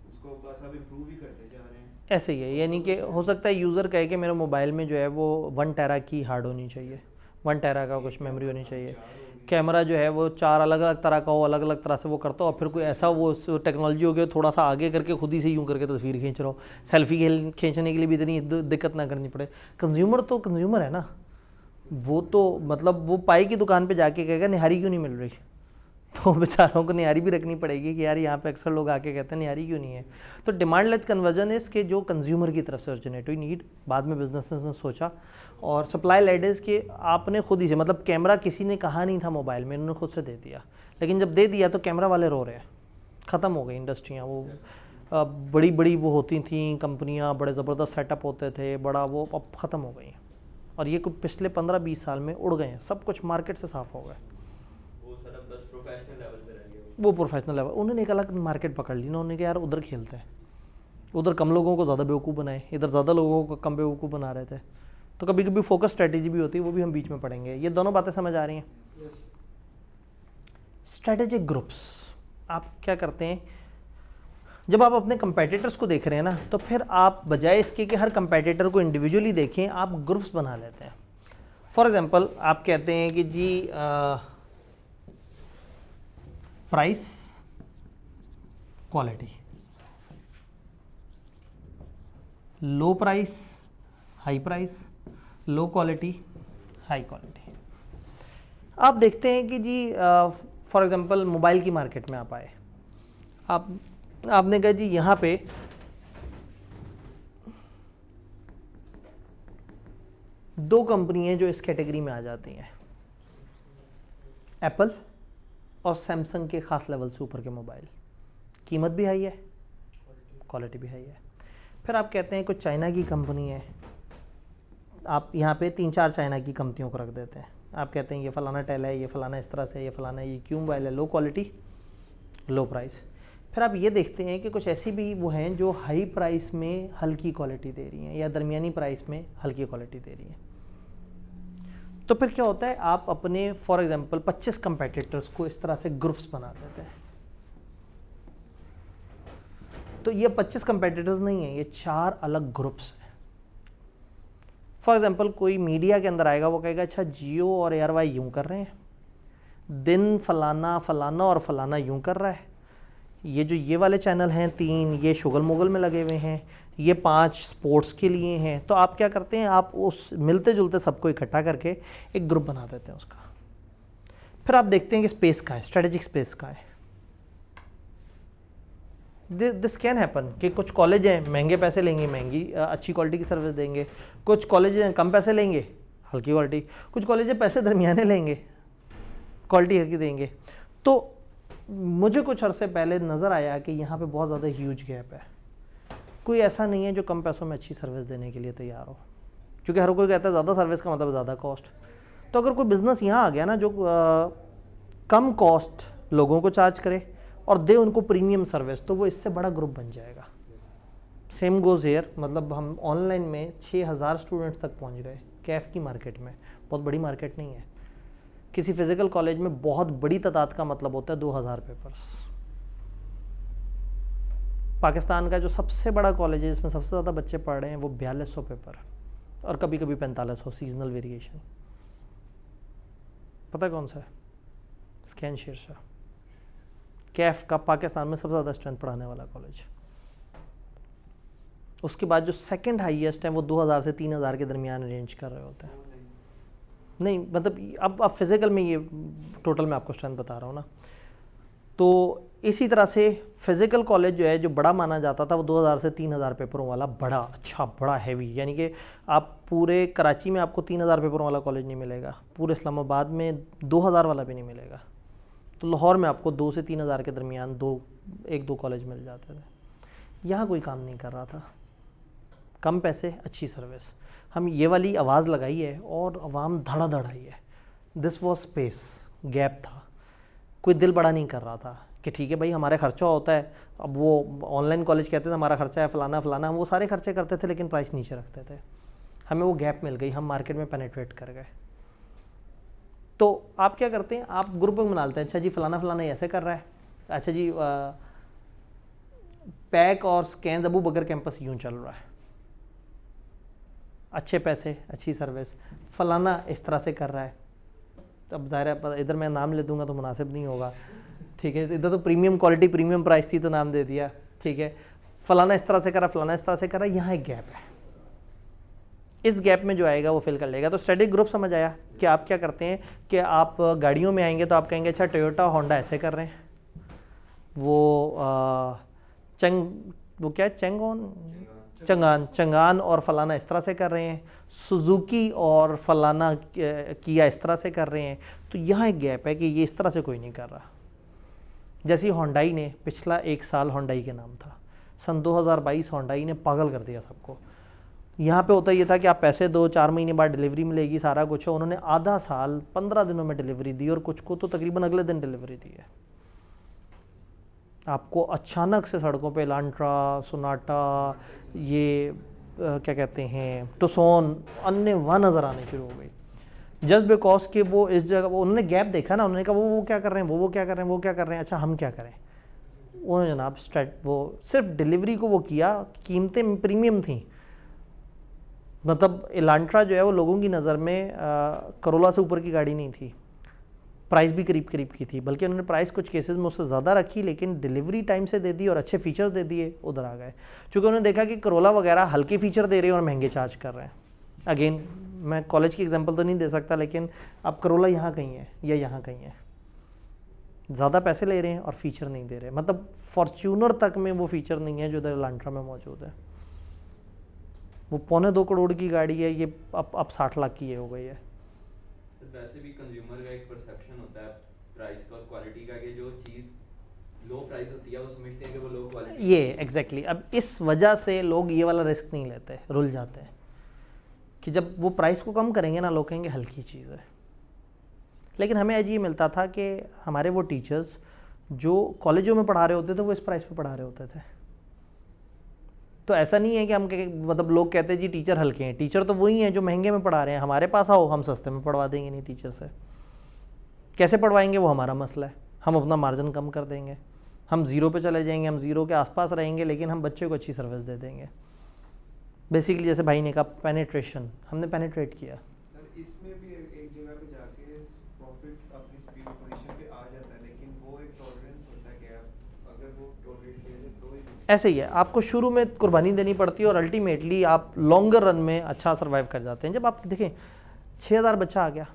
उसको बस अब इम्प्रूव ही करते जा रहे हैं। ऐसे ही है। यानी कि हो सकता है यूज़र कहे कि मेरे मोबाइल में जो है वो 1 टेरा की हार्ड होनी चाहिए, 1 टेरा का कुछ मेमोरी होनी चाहिए, कैमरा जो है वो 4 अलग अलग तरह का हो, अलग अलग तरह से वो करता हो, और फिर कोई ऐसा वो टेक्नोलॉजी हो गया थोड़ा सा आगे करके खुद ही से यूँ करके तस्वीर खींच रहा हो, सेल्फी खींचने के लिए भी इतनी दिक्कत ना करनी पड़े। कंज्यूमर तो कंज्यूमर है ना, वो तो मतलब वो पाई की दुकान पे जाके कहेगा निहारी क्यों नहीं मिल रही, तो बेचारों को निहारी भी रखनी पड़ेगी कि यार यहाँ पे अक्सर लोग आके कहते हैं निहारी क्यों नहीं है। तो डिमांड लेड कन्वर्जन इज के जो कंज्यूमर की तरफ से ऑरिजिनेटिव नीड, बाद में बिजनेस ने सोचा, और सप्लाई लेड इज के आपने खुद ही से, मतलब कैमरा किसी ने कहा नहीं था मोबाइल में, इन्होंने खुद से दे दिया, लेकिन जब दे दिया तो कैमरा वाले रो रहे हैं, ख़त्म हो गई इंडस्ट्रियाँ। वो बड़ी बड़ी वो होती थी कंपनियाँ, बड़े ज़बरदस्त सेटअप होते थे, बड़ा वो अब ख़त्म हो गई हैं, और ये कुछ पिछले 15-20 साल में उड़ गए हैं, सब कुछ मार्केट से साफ़ हो गए। वो सारा बस प्रोफेशनल लेवल पे रह गया, वो प्रोफेशनल लेवल, उन्होंने एक अलग मार्केट पकड़ ली, उन्होंने कहा यार उधर खेलते हैं, उधर कम लोगों को ज़्यादा बेवकूफ़ बनाए, इधर ज़्यादा लोगों को कम बेवकूफ़ बना रहे थे। तो कभी कभी फोकस स्ट्रेटेजी भी होती है, वो भी हम बीच में पढ़ेंगे। ये दोनों बातें समझ आ रही हैं? स्ट्रेटेजिक ग्रुप्स, आप क्या करते हैं जब आप अपने कंपेटिटर्स को देख रहे हैं ना, तो फिर आप बजाय इसके कि हर कंपेटिटर को इंडिविजुअली देखें, आप ग्रुप्स बना लेते हैं। फॉर एग्जांपल आप कहते हैं कि जी price, quality, low price, high price, low quality, high quality. आप देखते हैं कि जी फॉर एग्जांपल मोबाइल की मार्केट में आप आए, आपने कहा जी यहाँ पे दो कंपनी हैं जो इस कैटेगरी में आ जाती हैं, एप्पल और सैमसंग के ख़ास लेवल से ऊपर के मोबाइल, कीमत भी हाई है, क्वालिटी भी हाई है। फिर आप कहते हैं कुछ चाइना की कंपनी है, आप यहाँ पे 3-4 चाइना की कंपनियों को रख देते हैं, आप कहते हैं ये फ़लाना टेल है, ये फ़लाना इस तरह से, ये फ़लाना ये क्यों मोबाइल है, लो क्वालिटी लो प्राइस। फिर आप ये देखते हैं कि कुछ ऐसी भी वो हैं जो हाई प्राइस में हल्की क्वालिटी दे रही हैं या दरमियानी प्राइस में हल्की क्वालिटी दे रही हैं। तो फिर क्या होता है, आप अपने फॉर एग्जांपल 25 कंपेटिटर्स को इस तरह से ग्रुप्स बना देते हैं। तो ये 25 कंपेटिटर्स नहीं है, ये 4 अलग ग्रुप्स हैं। फॉर एग्जांपल कोई मीडिया के अंदर आएगा, वो कहेगा अच्छा जियो और एयरवाई यूं कर रहे हैं, दिन फलाना फलाना और फलाना यूं कर रहा है, ये जो ये वाले चैनल हैं 3 ये शुगल मुगल में लगे हुए हैं, ये 5 स्पोर्ट्स के लिए हैं। तो आप क्या करते हैं, आप उस मिलते जुलते सबको इकट्ठा करके एक ग्रुप बना देते हैं उसका। फिर आप देखते हैं कि स्पेस कहाँ है, स्ट्रेटेजिक स्पेस कहाँ है। दिस कैन हैपन कि कुछ कॉलेज हैं महंगे पैसे लेंगे, महंगी अच्छी क्वालिटी की सर्विस देंगे, कुछ कॉलेज हैं कम पैसे लेंगे, हल्की क्वालिटी, कुछ कॉलेज हैं पैसे दरमियाने लेंगे, क्वालिटी हल्की देंगे। तो मुझे कुछ अरसे पहले नज़र आया कि यहाँ पे बहुत ज़्यादा ह्यूज गैप है। कोई ऐसा नहीं है जो कम पैसों में अच्छी सर्विस देने के लिए तैयार हो, क्योंकि हर कोई कहता है ज़्यादा सर्विस का मतलब ज़्यादा कॉस्ट। तो अगर कोई बिज़नेस यहाँ आ गया ना जो कम कॉस्ट लोगों को चार्ज करे और दे उनको प्रीमियम सर्विस, तो वो इससे बड़ा ग्रुप बन जाएगा। सेम गोज़ हियर, मतलब हम ऑनलाइन में 6000 स्टूडेंट्स तक पहुँच गए कैफ की मार्केट में, बहुत बड़ी मार्केट नहीं है। किसी फिजिकल कॉलेज में बहुत बड़ी तादाद का मतलब होता है 2000 पेपर्स। पाकिस्तान का जो सबसे बड़ा कॉलेज है जिसमें सबसे ज़्यादा बच्चे पढ़ रहे हैं वो 4200 पेपर और कभी कभी 4500, सीजनल वेरिएशन। पता है कौन सा है? स्कैन शेरशाह, कैफ का पाकिस्तान में सबसे ज़्यादा स्ट्रेंथ पढ़ाने वाला कॉलेज। उसके बाद जो सेकंड हाईएस्ट है वो 2000 से 3000 के दरमियान रेंज कर रहे होते हैं। नहीं मतलब अब फिज़िकल में ये टोटल मैं आपको स्ट्रेंथ बता रहा हूँ ना। तो इसी तरह से फिज़िकल कॉलेज जो है जो बड़ा माना जाता था वो 2000 से 3000 पेपरों वाला बड़ा अच्छा बड़ा हैवी, यानी कि आप पूरे कराची में आपको 3000 पेपरों वाला कॉलेज नहीं मिलेगा, पूरे इस्लामाबाद में 2000 वाला भी नहीं मिलेगा। तो लाहौर में आपको 2 से 3000 के दरमियान 1-2 कॉलेज मिल जाते थे। यहाँ कोई काम नहीं कर रहा था, कम पैसे अच्छी सर्विस। हम ये वाली आवाज़ लगाई है और आवाम धड़ाधड़ आई है। दिस वॉज स्पेस, गैप था, कोई दिल बड़ा नहीं कर रहा था कि ठीक है भाई हमारा खर्चा होता है। अब वो ऑनलाइन कॉलेज कहते थे हमारा खर्चा है फलाना फलाना, हम वो सारे खर्चे करते थे लेकिन प्राइस नीचे रखते थे। हमें वो गैप मिल गई, हम मार्केट में पेनिट्रेट कर गए। तो आप क्या करते हैं, आप ग्रुप में बना लेते हैं, अच्छा जी फलाना फलाना ऐसे कर रहा है, अच्छा जी पैक और स्कैन अबू बकर कैंपस यूँ चल रहा है, अच्छे पैसे अच्छी सर्विस, फलाना इस तरह से कर रहा है। अब ज़ाहिर है इधर मैं नाम ले दूंगा तो मुनासिब नहीं होगा, ठीक है, इधर तो प्रीमियम क्वालिटी प्रीमियम प्राइस थी तो नाम दे दिया, ठीक है, फलाना इस तरह से करा फलाना इस तरह से करा। यहाँ एक गैप है, इस गैप में जो आएगा वो फिल कर लेगा। तो स्ट्रेटेजिक ग्रुप समझ आया कि आप क्या करते हैं कि आप गाड़ियों में आएंगे तो आप कहेंगे अच्छा टोयोटा होंडा ऐसे कर रहे हैं, वो क्या चंगान और फलाना इस तरह से कर रहे हैं, सुजुकी और फलाना किया इस तरह से कर रहे हैं। तो यहाँ एक गैप है कि ये इस तरह से कोई नहीं कर रहा। जैसे होंडाई ने पिछला 1 साल होंडाई के नाम था, सन 2022 होंडाई ने पागल कर दिया सबको। यहाँ पे होता ये था कि आप पैसे दो, 4 महीने बाद डिलीवरी मिलेगी, सारा कुछ है। उन्होंने आधा साल 15 दिनों में डिलीवरी दी और कुछ को तो तकरीबन अगले दिन डिलीवरी दी है। आपको अचानक से सड़कों पे लांट्रा, सोनाटा, ये क्या कहते हैं टुसॉन, अन्य वहाँ नज़र आने शुरू हो गई, जस्ट बिकॉज कि वो इस जगह वो उन्होंने गैप देखा ना, उन्होंने कहा वो क्या कर रहे हैं, वो क्या कर रहे हैं, वो क्या कर रहे हैं, अच्छा हम क्या करें। उन्होंने जनाब वो सिर्फ डिलीवरी को वो किया, कीमतें प्रीमियम थी। मतलब एलांट्रा जो है वो लोगों की नज़र में करोला से ऊपर की गाड़ी नहीं थी, प्राइस भी करीब करीब की थी, बल्कि उन्होंने प्राइस कुछ केसेस में उससे ज़्यादा रखी लेकिन डिलीवरी टाइम से दे दी और अच्छे फीचर्स दे दिए, उधर आ गए। चूँकि उन्होंने देखा कि करोला वगैरह हल्के फीचर दे रहे हैं और महंगे चार्ज कर रहे हैं। अगेन मैं कॉलेज की एग्जांपल तो नहीं दे सकता, लेकिन अब करोला यहाँ कहीं है या यहाँ कहीं है, ज़्यादा पैसे ले रहे हैं और फीचर नहीं दे रहे। मतलब फॉर्च्यूनर तक में वो फीचर नहीं है जो इधर एलांट्रा में मौजूद है। वो 2.25 करोड़ की गाड़ी है, ये अब 60 लाख की ये हो गई है। वैसे भी कंज्यूमर का एक परसेप्शन होता है प्राइस का और क्वालिटी का, कि जो चीज़ लो प्राइस होती है वो समझते हैं कि वो लो क्वालिटी। ये एग्जैक्टली अब इस वजह से लोग ये वाला रिस्क नहीं लेते, रुल जाते हैं कि जब वो प्राइस को कम करेंगे ना, लोग कहेंगे हल्की चीज़ है। लेकिन हमें आज ये मिलता था कि हमारे वो टीचर्स जो कॉलेजों में पढ़ा रहे होते थे वो इस प्राइस पे पढ़ा रहे होते थे। तो ऐसा नहीं है कि मतलब लोग कहते हैं जी टीचर हल्के हैं, टीचर तो वही हैं जो महंगे में पढ़ा रहे हैं। हमारे पास आओ, हम सस्ते में पढ़वा देंगे नहीं टीचर से। कैसे पढ़वाएंगे वो हमारा मसला है, हम अपना मार्जिन कम कर देंगे, हम ज़ीरो पे चले जाएंगे, हम ज़ीरो के आसपास रहेंगे, लेकिन हम बच्चे को अच्छी सर्विस दे देंगे। बेसिकली जैसे भाई ने कहा पेनिट्रेशन, हमने पेनिट्रेट किया। सर इसमें भी एक जगह पे जाके प्रॉफिट अपनी स्पीड पोजीशन पे आ जाता है, लेकिन वो एक टॉलरेंस होता है कि आप अगर वो टॉलरेट किया जाए तो ही ऐसे ही है, आपको शुरू में कुर्बानी देनी पड़ती है और अल्टीमेटली आप लॉन्गर रन में अच्छा सर्वाइव कर जाते हैं। जब आप देखें 6000 बच्चा आ गया,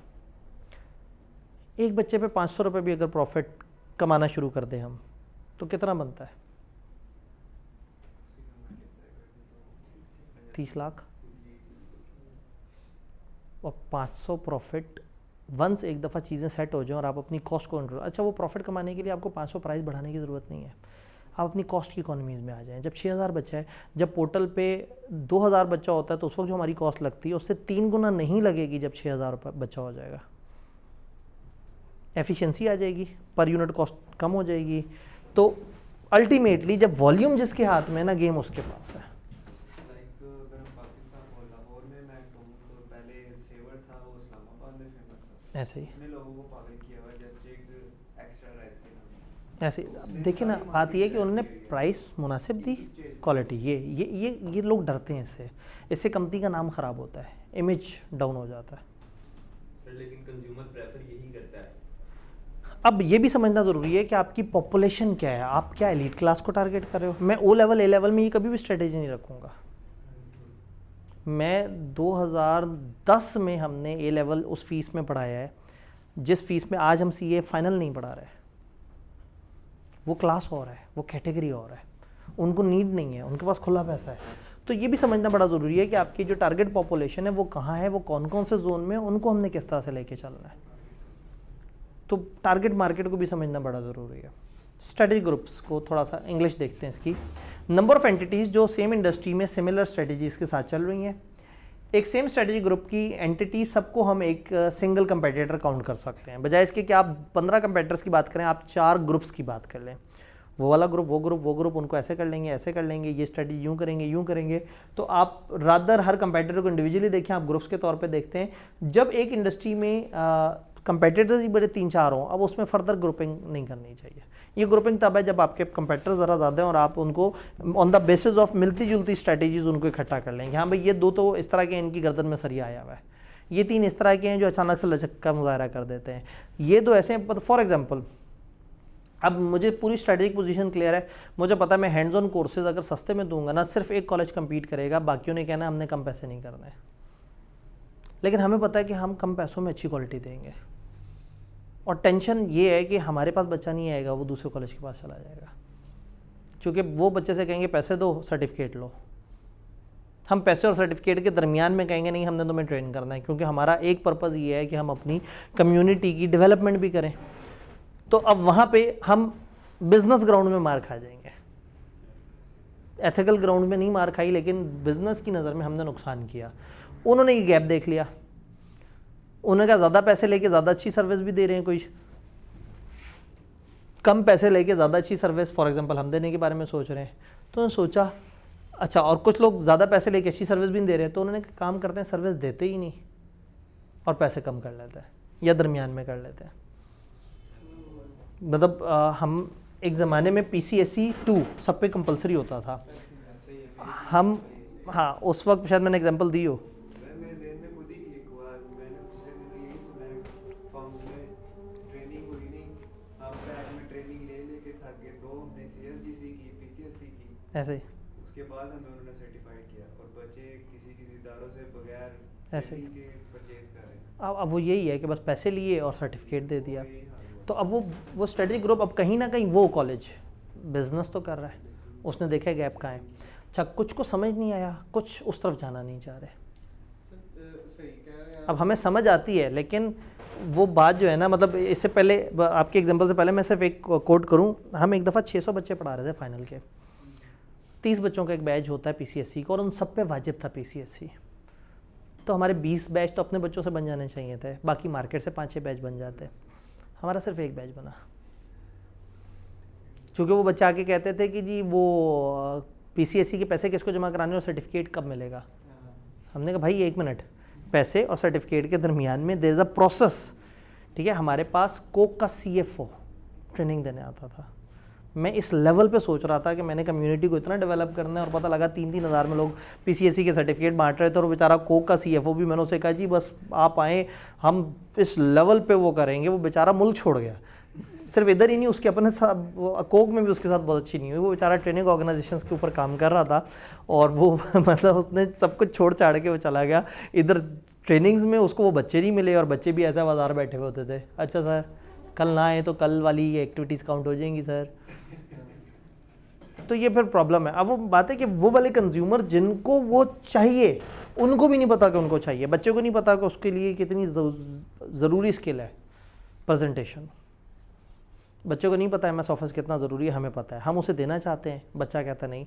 एक बच्चे पे 500 रुपये भी अगर प्रॉफिट कमाना शुरू कर दें हम, तो कितना बनता है? 30 लाख। और 500 प्रॉफिट वंस एक दफ़ा चीज़ें सेट हो जाएं और आप अपनी कॉस्ट को कंट्रोल, अच्छा वो प्रॉफिट कमाने के लिए आपको 500 प्राइस बढ़ाने की ज़रूरत नहीं है, आप अपनी कॉस्ट की इकोनॉमीज़ में आ जाएं। जब 6000 बच्चा है, जब पोर्टल पे 2000 बच्चा होता है तो उस वक्त जो हमारी कॉस्ट लगती है उससे 3 गुना नहीं लगेगी जब 6000 बच्चा हो जाएगा। एफिशिएंसी आ जाएगी, पर यूनिट कॉस्ट कम हो जाएगी। तो अल्टीमेटली जब वॉल्यूम जिसके हाथ में ना, गेम उसके पास है। लाइक अगर हम पाकिस्तान और लाहौर में मैं कहूँ तो पहले सेवर था, वो इस्लामाबाद में फेमस था, ऐसे ही उसने लोगों को पागल किया हुआ जस्ट एक एक्स्ट्रा राइस के नाम ऐसे देखिए ना, बात ये है कि उन्होंने प्राइस मुनासिब दी, क्वालिटी ये लोग डरते हैं इससे कंपनी का नाम ख़राब होता है, इमेज डाउन हो जाता है। सर लेकिन कंज्यूमर प्रेफर यही करता है। अब ये भी समझना ज़रूरी है कि आपकी पॉपुलेशन क्या है, आप क्या एलीट क्लास को टारगेट कर रहे हो। मैं ओ लेवल ए लेवल में ये कभी भी स्ट्रेटेजी नहीं रखूँगा। मैं 2010 में हमने ए लेवल उस फीस में पढ़ाया है जिस फीस में आज हम सीए फाइनल नहीं पढ़ा रहे। वो क्लास और है, वो कैटेगरी और है, उनको नीड नहीं है, उनके पास खुला पैसा है। तो ये भी समझना बड़ा ज़रूरी है कि आपकी जो टारगेट पॉपुलेशन है वो कहाँ है, वो कौन कौन से जोन में, उनको हमने किस तरह से लेके चलना है। तो टारगेट मार्केट को भी समझना बड़ा ज़रूरी है। स्ट्रेटजी ग्रुप्स को थोड़ा सा इंग्लिश देखते हैं इसकी। नंबर ऑफ एंटिटीज़ जो सेम इंडस्ट्री में सिमिलर स्ट्रेटजीज़ के साथ चल रही हैं। एक सेम स्ट्रेटजी ग्रुप की एंटिटी सबको हम एक सिंगल कंपेटिटर काउंट कर सकते हैं, बजाय इसके कि आप 15 कंपेटिटर्स की बात करें, आप 4 ग्रुप्स की बात कर लें। वो वाला ग्रुप, वो ग्रुप, उनको ऐसे कर लेंगे, ऐसे कर लेंगे, ये स्ट्रेटजी यूँ करेंगे। तो आप रादर हर कंपेटिटर को इंडिविजुअली देखें, आप ग्रुप्स के तौर पे देखते हैं। जब एक इंडस्ट्री में कंपेटिटर्स ही बड़े 3-4 हों, अब उसमें फर्दर ग्रुपिंग नहीं करनी चाहिए। ये ग्रुपिंग तब है जब आपके कंपेटिटर ज़रा ज़्यादा हैं और आप उनको ऑन द बेसिस ऑफ मिलती जुलती स्ट्रेटजीज उनको इकट्ठा कर लेंगे। हाँ भाई, ये 2 तो इस तरह के इनकी गर्दन में सरिया आया हुआ है, ये 3 इस तरह के हैं जो अचानक से लचक का मुजाहरा कर देते हैं, ये 2 ऐसे हैं। फॉर एग्जाम्पल, अब मुझे पूरी स्ट्रेटेजिक पोजीशन क्लियर है, मुझे पता है मैं हैंड्स ऑन कोर्सेज अगर सस्ते में दूंगा ना, सिर्फ एक कॉलेज कम्पीट करेगा, बाकियों ने कहना हमने कम पैसे नहीं करने। लेकिन हमें पता है कि हम कम पैसों में अच्छी क्वालिटी देंगे, और टेंशन ये है कि हमारे पास बच्चा नहीं आएगा, वो दूसरे कॉलेज के पास चला जाएगा, क्योंकि वो बच्चे से कहेंगे पैसे दो, सर्टिफिकेट लो। हम पैसे और सर्टिफिकेट के दरमियान में कहेंगे नहीं, हमने तुम्हें ट्रेन करना है, क्योंकि हमारा एक पर्पज़ ये है कि हम अपनी कम्युनिटी की डेवलपमेंट भी करें। तो अब वहाँ पे हम बिजनेस ग्राउंड में मार खा जाएंगे, एथिकल ग्राउंड में नहीं मार खाई, लेकिन बिजनेस की नज़र में हमने नुकसान किया। उन्होंने ये गैप देख लिया, उन्होंने कहा ज़्यादा पैसे लेके ज़्यादा अच्छी सर्विस भी दे रहे हैं, कोई कम पैसे लेके ज़्यादा अच्छी सर्विस फॉर एग्जांपल हम देने के बारे में सोच रहे हैं। तो उन्होंने सोचा अच्छा, और कुछ लोग ज़्यादा पैसे लेके अच्छी सर्विस भी नहीं दे रहे हैं, तो उन्होंने काम करते हैं सर्विस देते ही नहीं और पैसे कम कर लेते हैं या दरमियान में कर लेते हैं। मतलब हम एक ज़माने में PCSE 2 सब पे कंपलसरी होता था। हम हाँ, उस वक्त शायद मैंने एग्जांपल दी हो। मेरे ज़हन में खुद ही क्लिक हुआ, मैंने पिछले दिनों यही सुना है, फर्म्स में ट्रेनिंग हुई नहीं, हम बैग में ट्रेनिंग ले के थक गए, 2 हमने CSGC की, PCSE की, ऐसे ही उसके बाद हमें उन्होंने सर्टिफाइड किया, और बच्चे किसी इदारों से बगैर ऐसे ही के परचेज कर रहे हैं। अब वो यही है कि बस पैसे लिए और सर्टिफिकेट दे दिया। यही हाल हुआ। तो अब वो स्ट्रेटजिक ग्रुप अब कहीं ना कहीं वो कॉलेज बिजनेस तो कर रहा है, उसने देखा गैप कहाँ है। अच्छा, कुछ को समझ नहीं आया, कुछ उस तरफ जाना नहीं चाह रहे। सही कह रहे हैं अब हमें समझ आती है, लेकिन वो बात जो है ना, मतलब इससे पहले आपके एग्जांपल से पहले मैं सिर्फ एक कोट करूं, हम एक दफ़ा 600 बच्चे पढ़ा रहे थे फाइनल के, 30 बच्चों का एक बैच होता है PCSE का, और उन सब पे वाजिब था PCSE। तो हमारे 20 बैच तो अपने बच्चों से बन जाने चाहिए थे, बाकी मार्केट से 5-6 बैच बन जाते, हमारा सिर्फ एक बैच बना। चूँकि वो बच्चे आके कहते थे कि जी वो PCSE के पैसे किसको जमा कराने और सर्टिफिकेट कब मिलेगा? हमने कहा भाई 1 मिनट, पैसे और सर्टिफिकेट के दरमियान में देयर इज़ अ प्रोसेस, ठीक है। हमारे पास कोक का CFO ट्रेनिंग देने आता था। मैं इस लेवल पे सोच रहा था कि मैंने कम्युनिटी को इतना डेवलप करना है, और पता लगा 3-3 हज़ार में लोग PCSE के सर्टिफिकेट बांट रहे थे, और बेचारा कोक का CFO भी, मैंने उसे कहा जी बस आप आएँ, हम इस लेवल पे वो करेंगे। वो बेचारा मुल्क छोड़ गया। सिर्फ इधर ही नहीं, उसके अपने साथ कोक में भी उसके साथ बहुत अच्छी नहीं हुई। वो बेचारा ट्रेनिंग ऑर्गेनाइजेशंस के ऊपर काम कर रहा था, और वो मतलब उसने सब कुछ छोड़ छाड़ के वो चला गया। इधर ट्रेनिंग्स में उसको वो बच्चे नहीं मिले, और बच्चे भी ऐसा बाजार बैठे हुए होते थे, अच्छा सर कल ना आए तो कल वाली एक्टिविटीज़ काउंट हो जाएंगी सर। तो ये फिर प्रॉब्लम है। अब वो बात है कि वो वाले कंज्यूमर जिनको वो चाहिए, उनको भी नहीं पता कि उनको चाहिए। बच्चे को नहीं पता कि उसके लिए कितनी ज़रूरी स्किल है प्रेजेंटेशन। बच्चे को नहीं पता MS ऑफिस कितना ज़रूरी है, हमें पता है। हम उसे देना चाहते हैं, बच्चा कहता नहीं,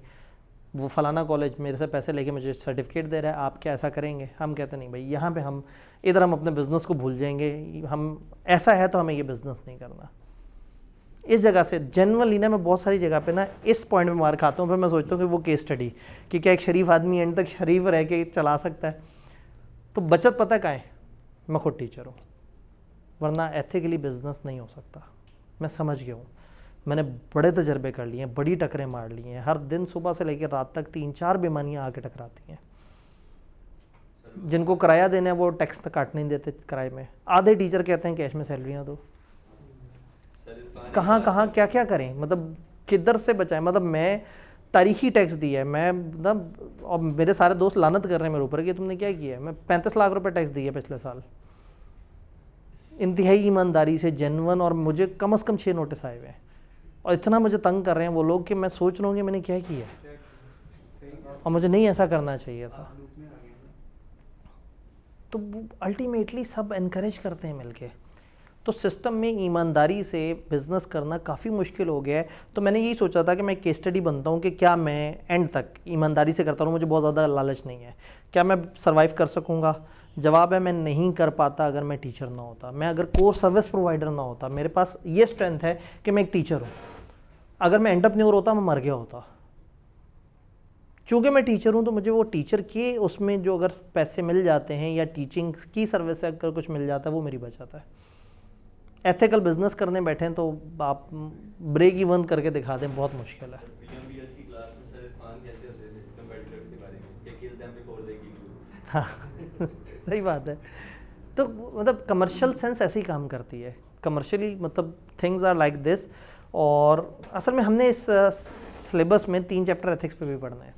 वो फलाना कॉलेज मेरे से पैसे लेके मुझे सर्टिफिकेट दे रहा है, आप क्या ऐसा करेंगे? हम कहते नहीं भाई, यहाँ पे हम इधर हम अपने बिज़नेस को भूल जाएंगे, हम ऐसा है तो हमें ये बिज़नेस नहीं करना। इस जगह से जनरली ना मैं बहुत सारी जगह पे ना इस पॉइंट में मार खाता हूँ। फिर मैं सोचता हूँ कि वो केस स्टडी कि क्या एक शरीफ आदमी एंड तक शरीफ रह के चला सकता है? तो बचत पता कहाँ है? मैं खुद टीचर हूँ, वरना एथिकली बिजनेस नहीं हो सकता। मैं समझ गया हूँ, मैंने बड़े तजर्बे कर लिए हैं, बड़ी टकरें मार ली हैं। हर दिन सुबह से लेकर रात तक 3-4 बेईमानियाँ आके टकराती हैं। जिनको किराया देना है वो टैक्स तक काटने नहीं देते किराए में। आधे टीचर कहते हैं कैश में सैलरियाँ दो। कहाँ कहाँ क्या क्या करें, मतलब किधर से बचाएं? मतलब मैं तारीखी टैक्स दिया है, मैं मतलब, और मेरे सारे दोस्त लानत कर रहे हैं मेरे ऊपर कि तुमने क्या किया है। मैं 35 लाख रुपए टैक्स दिया पिछले साल, इंतहाई ईमानदारी से, जेन्युइन, और मुझे कम से कम 6 नोटिस आए हुए हैं। और इतना मुझे तंग कर रहे हैं वो लोग कि मैं सोच रहा हूँ कि मैंने क्या किया है, और मुझे नहीं ऐसा करना चाहिए था। तो अल्टीमेटली सब इनकरेज करते हैं मिलके। तो सिस्टम में ईमानदारी से बिज़नेस करना काफ़ी मुश्किल हो गया है। तो मैंने यही सोचा था कि मैं केस स्टडी बनता हूँ कि क्या मैं एंड तक ईमानदारी से करता हूँ, मुझे बहुत ज़्यादा लालच नहीं है, क्या मैं सर्वाइव कर सकूँगा? जवाब है मैं नहीं कर पाता। अगर मैं टीचर ना होता, मैं अगर कोर सर्विस प्रोवाइडर ना होता, मेरे पास ये स्ट्रेंथ है कि मैं एक टीचर हूँ। अगर मैं एंटरप्रेन्योर होता, मैं मर गया होता। चूँकि मैं टीचर हूँ तो मुझे वो टीचर के उसमें जो अगर पैसे मिल जाते हैं या टीचिंग की सर्विस से अगर कुछ मिल जाता है वो मेरी बचत है। एथिकल बिजनेस करने बैठे हैं तो आप ब्रेक इवन करके दिखा दें, बहुत मुश्किल है। PMBS की क्लास में सर खान कहते होते थे कंपेटिटर्स के बारे में कि kill them before they kill you. हाँ सही बात है। तो मतलब कमर्शियल सेंस ऐसे ही काम करती है, कमर्शियली मतलब थिंग्स आर लाइक दिस। और असल में हमने इस सिलेबस में 3 चैप्टर एथिक्स पे भी पढ़ना है।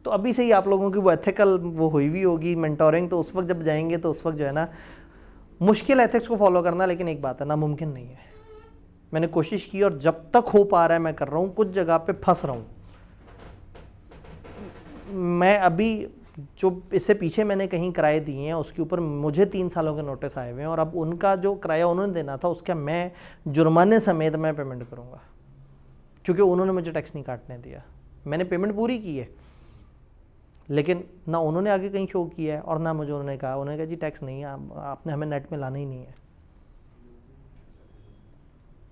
तो अभी से ही आप लोगों की वो एथिकल वो हुई हुई होगी मेंटोरिंग, तो उस वक्त जब जाएंगे तो उस वक्त जो है ना मुश्किल एथिक्स को फॉलो करना, लेकिन एक बात है नामुमकिन नहीं है। मैंने कोशिश की और जब तक हो पा रहा है मैं कर रहा हूँ। कुछ जगह पे फंस रहा हूँ मैं। अभी जो इससे पीछे मैंने कहीं किराए दिए हैं उसके ऊपर मुझे 3 सालों के नोटिस आए हुए हैं, और अब उनका जो किराया उन्होंने देना था उसका मैं जुर्माने समेत मैं पेमेंट करूँगा, क्योंकि उन्होंने मुझे टैक्स नहीं काटने दिया। मैंने पेमेंट पूरी की है, लेकिन ना उन्होंने आगे कहीं शो किया है और ना मुझे उन्होंने कहा जी टैक्स नहीं है, आपने हमें नेट में लाना ही नहीं है।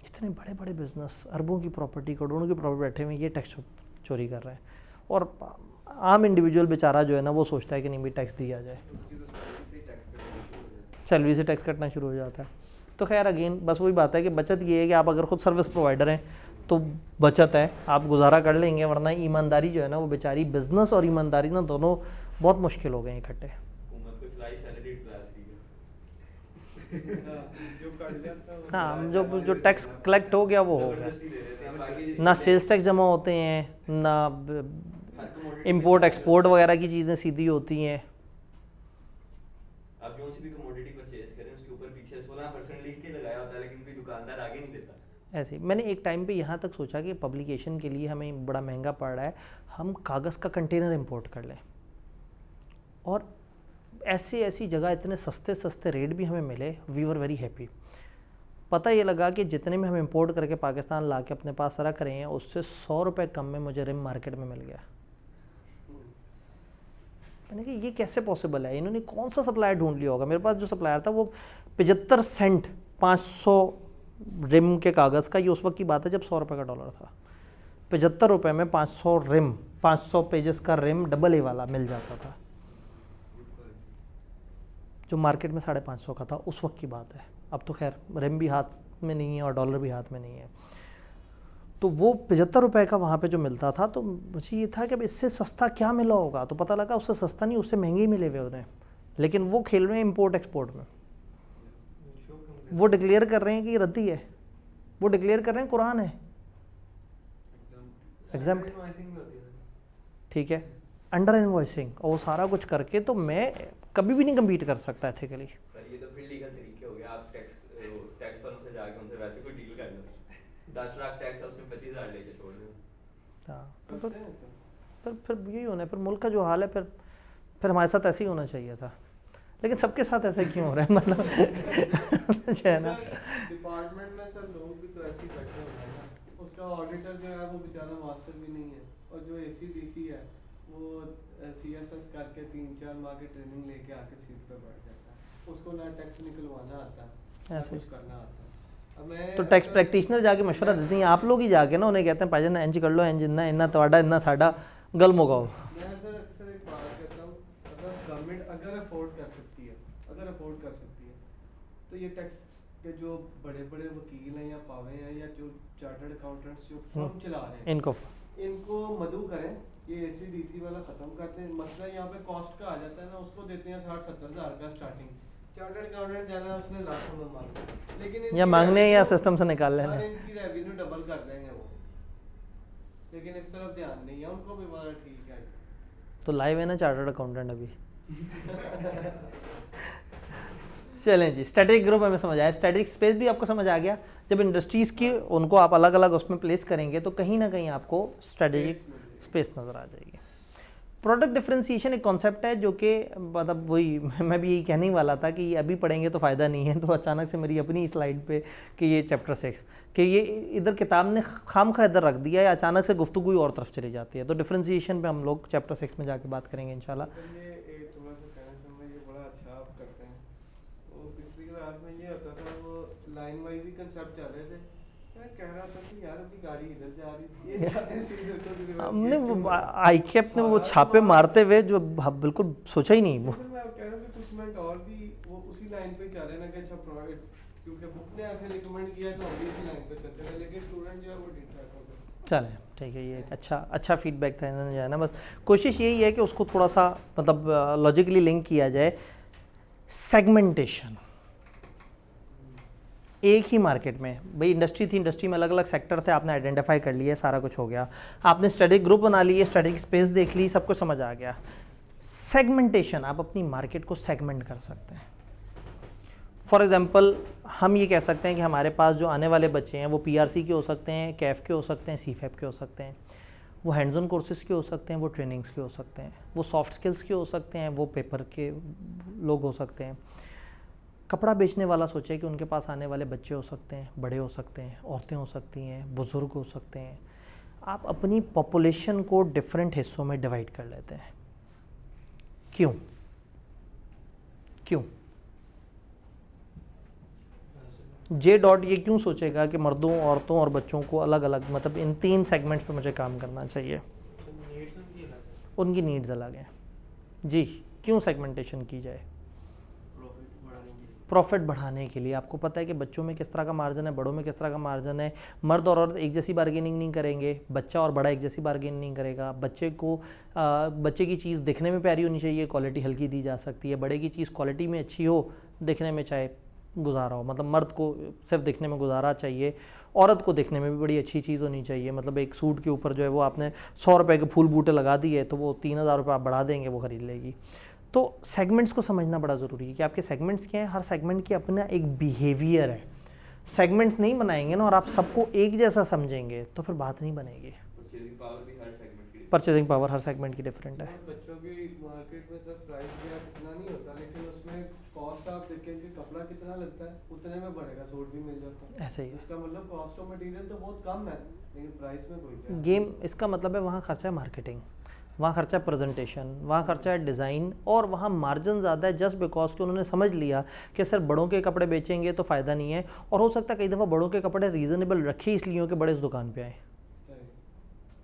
इतने बड़े बड़े बिजनेस, अरबों की प्रॉपर्टी, करोड़ों की प्रॉपर्टी बैठे हुए ये टैक्स चोरी कर रहे हैं, और आम इंडिविजुअल बेचारा जो है ना वो सोचता है कि नहीं भाई टैक्स दिया जाए, सैलरी से टैक्स कटना शुरू हो जाता है। तो खैर अगेन बस वही बात है कि बचत ये है कि आप अगर खुद सर्विस प्रोवाइडर हैं तो बचत है, आप गुजारा कर लेंगे, वरना ईमानदारी जो है ना वो बेचारी, बिजनेस और ईमानदारी ना दोनों बहुत मुश्किल हो गए इकट्ठे। हुकूमत को चलाई सैलरी क्लास की जो कर लिया था हाँ, जो टैक्स कलेक्ट हो गया वो हो गया। जबरदस्ती दे रहे थे। हम बाकी ना सेल्स टैक्स जमा होते हैं, ना इंपोर्ट एक्सपोर्ट वगैरह की चीज़ें सीधी होती हैं। आप जो सी भी कमोडिटी परचेज करें उसके ऊपर पीछे 16% लिख के लगाया होता है, लेकिन कोई दुकानदार आगे नहीं देता। ऐसे मैंने एक टाइम पे यहाँ तक सोचा कि पब्लिकेशन के लिए हमें बड़ा महंगा पड़ रहा है, हम कागज़ का कंटेनर इंपोर्ट कर लें, और ऐसी जगह इतने सस्ते सस्ते रेट भी हमें मिले। We were very happy. पता ये लगा कि जितने में हम इंपोर्ट करके पाकिस्तान ला के अपने पास रख रहे हैं उससे 100 रुपये कम में मुझे रिम मार्केट में मिल गया। मैंने कहा ये कैसे पॉसिबल है, इन्होंने कौन सा सप्लायर ढूंढ लिया होगा। मेरे पास जो सप्लायर था वो 75 सेंट 500 रिम के कागज़ का, ये उस वक्त की बात है जब 100 रुपये का डॉलर था, ₹75 में 500 रिम, 500 पेजेस का रिम डबल ए वाला मिल जाता था, जो मार्केट में 550 का था उस वक्त की बात है। अब तो खैर रिम भी हाथ में नहीं है और डॉलर भी हाथ में नहीं है। तो वो ₹75 का वहाँ पे जो मिलता था, तो मुझे ये था कि अब इससे सस्ता क्या मिला होगा, तो पता लगा उससे सस्ता नहीं, उससे महंगे ही मिले हुए उन्हें, लेकिन वो खेल रहे हैं इम्पोर्ट एक्सपोर्ट में। वो डिक्लेयर कर रहे हैं कि ये रद्दी है, वो डिक्लेयर कर रहे हैं कुरान है एग्जाम्प्ट, इनवॉइसिंग भी होती है। ठीक है, अंडर इनवॉइसिंग और वो सारा कुछ करके, तो मैं कभी भी नहीं कम्पीट कर सकता एथिकली। पर ये तो फिर लीगल तरीके हो गए, आप टैक्स फर्म से जाके उनसे वैसे कोई डील कर लो, 10 लाख टैक्स है उसमें 25,000 लेके छोड़ दो। हाँ, करते हैं ऐसा। फिर यही होना है, फिर मुल्क का जो हाल है, फिर हमारे साथ ऐसे ही होना चाहिए था, लेकिन सबके साथ ऐसा क्यों हो रहा है, मतलब जो है ना। डिपार्टमेंट में सर लोग भी तो ऐसे ही बैठे होते हैं ना, उसका ऑडिटर जो है वो बेचारा मास्टर भी नहीं है, और जो ACDC है वो CSS करके 3-4 माह की ट्रेनिंग लेके आके सीट पे बैठ जाता है, उसको ना टैक्स निकलवाना आता है, ऐसे कुछ करना आता है। अब मैं तो टैक्स प्रैक्टिशनर जाके मशवरा देते हैं, आप लोग ही जाके ना उन्हें कहते हैं भाईजान इंज कर लो, इंज इन्ना तवाड़ा इन्ना साडा गल मुकाओ। मैं सर अक्सर एक बात कहता हूँ, अगर गवर्नमेंट अगर अफोर्ड कर सकती है, तो ये टैक्स के जो बड़े बड़े वकील हैं या पावे हैं या जो चार्टर्ड अकाउंटेंट्स जो फर्म चला रहे हैं, इनको मदऊ करें, ये ACDC वाला ख़त्म करते हैं। मसला यहाँ पे कॉस्ट का आ जाता है ना, उसको देते हैं 60-70 हज़ार का स्टार्टिंग, चार्टर्ड अकाउंटेंट जाना उसने लाखों में मांगा, लेकिन या मांगने या सिस्टम से निकाल लेना, इनकी रेवेन्यू डबल कर देंगे वो, लेकिन इस तरफ ध्यान नहीं है, उनको भी बोला ठीक है। तो लाइव है ना चार्टर्ड अकाउंटेंट अभी। चलें जी, स्ट्रेटेजिक ग्रुप हमें समझ आया, स्ट्रेटेजिक स्पेस भी आपको समझ आ गया। जब इंडस्ट्रीज़ की उनको आप अलग अलग उसमें प्लेस करेंगे तो कहीं ना कहीं आपको स्ट्रेटेजिक स्पेस नज़र आ जाएगी। प्रोडक्ट डिफरेंशिएशन एक कॉन्सेप्ट है जो कि मतलब वही मैं भी यही कहने ही वाला था कि ये अभी पढ़ेंगे तो फ़ायदा नहीं है, तो अचानक से मेरी अपनी स्लाइड पे कि ये चैप्टर 6 कि ये इधर किताब ने खाम खा इधर रख दिया है, अचानक से गुफ्तगू ही और तरफ चली जाती है। तो डिफरेंशिएशन पे हम लोग चैप्टर 6 में जाके बात करेंगे इंशाल्लाह। ये एक थोड़ा सा कहना चाहूँगा, ये बड़ा अच्छा आप करते हैं। वो पिछली क्लास में ये होता था, वो लाइन वाइज ही कंसेप्ट चल रहे थे, मैं कह रहा था कि यार अभी गाड़ी इधर जा रही थी, ये जाने से इधर को रिवर्स हमने किया, वो आईकेप ने वो छापे मारते हुए जो बिल्कुल सोचा ही नहीं वो। सर मैं कह रहा हूँ कि कुछ मिनट और भी वो उसी लाइन पे चल रहे ना कि अच्छा प्रोवाइड, क्योंकि बुक ने ऐसे रिकमेंड किया तो हम भी इसी लाइन पे चलते हैं, लेकिन स्टूडेंट जो है वो डिट्रैक्ट हो गए। चलें ठीक है, ये एक अच्छा फीडबैक था इन्होंने जो है ना, बस कोशिश यही है कि उसको थोड़ा सा मतलब लॉजिकली लिंक किया जाए। सेगमेंटेशन, एक ही मार्केट में भाई इंडस्ट्री थी, इंडस्ट्री में अलग अलग सेक्टर थे, आपने आइडेंटिफाई कर लिया, सारा कुछ हो गया, आपने स्ट्रेटेजिक ग्रुप बना लिए, स्ट्रेटेजिक स्पेस देख ली, सब कुछ समझ आ गया। सेगमेंटेशन, आप अपनी मार्केट को सेगमेंट कर सकते हैं। फॉर एग्जांपल हम ये कह सकते हैं कि हमारे पास जो आने वाले बच्चे हैं वो PRC के हो सकते हैं, कैफ के हो सकते हैं, CFAP के हो सकते हैं, वो हैंड्स ऑन कोर्सेज़ के हो सकते हैं, वो ट्रेनिंग्स के हो सकते हैं, वो सॉफ्ट स्किल्स के हो सकते हैं, वो पेपर के लोग हो सकते हैं। कपड़ा बेचने वाला सोचे कि उनके पास आने वाले बच्चे हो सकते हैं, बड़े हो सकते हैं, औरतें हो सकती हैं, बुज़ुर्ग हो सकते हैं। आप अपनी पॉपुलेशन को डिफरेंट हिस्सों में डिवाइड कर लेते हैं। क्यों? J डॉट ये क्यों सोचेगा कि मर्दों, औरतों और बच्चों को अलग अलग, मतलब इन 3 सेगमेंट्स पे मुझे काम करना चाहिए? उनकी नीड्स अलग हैं जी। क्यों सेगमेंटेशन की जाए? प्रॉफिट बढ़ाने के लिए। आपको पता है कि बच्चों में किस तरह का मार्जिन है, बड़ों में किस तरह का मार्जिन है। मर्द और औरत एक जैसी बार्गेनिंग नहीं करेंगे, बच्चा और बड़ा एक जैसी बार्गेनिंग नहीं करेगा। बच्चे की चीज़ दिखने में प्यारी होनी चाहिए, क्वालिटी हल्की दी जा सकती है। बड़े की चीज़ क्वालिटी में अच्छी हो, दिखने में चाहे गुजारा हो, मतलब मर्द को सिर्फ दिखने में गुजारा चाहिए, औरत को दिखने में भी बड़ी अच्छी चीज़ होनी चाहिए। मतलब एक सूट के ऊपर जो है वो आपने 100 रुपये के फूल बूटे लगा दिए तो वो 3000 रुपये आप बढ़ा देंगे, वो ख़रीद लेगी। तो सेगमेंट्स को समझना बड़ा ज़रूरी है कि आपके सेगमेंट्स क्या हैं। हर सेगमेंट की अपना एक बिहेवियर है। सेगमेंट्स नहीं बनाएंगे ना और आप सबको एक जैसा समझेंगे तो फिर बात नहीं बनेगी। परचेजिंग पावर हर सेगमेंट की डिफरेंट है। बच्चों की मार्केट में सर प्राइस गैप इतना नहीं होता, लेकिन उसमें कॉस्ट आप देखेंगे कपड़ा कितना लगता है उतने में बढ़ेगा, सूट भी मिल जाता है। ऐसे ही इसका मतलब कॉस्ट ऑफ मटेरियल तो बहुत कम है, लेकिन प्राइस में कोई गेम। इसका मतलब है वहाँ खर्चा है मार्केटिंग, वहाँ खर्चा है प्रेजेंटेशन, वहाँ खर्चा है डिज़ाइन, और वहाँ मार्जिन ज़्यादा है जस्ट बिकॉज कि उन्होंने समझ लिया कि सर बड़ों के कपड़े बेचेंगे तो फ़ायदा नहीं है। और हो सकता है कई दफ़ा बड़ों के कपड़े रीज़नेबल रखे इसलिए हो कि बड़े इस दुकान पे आए।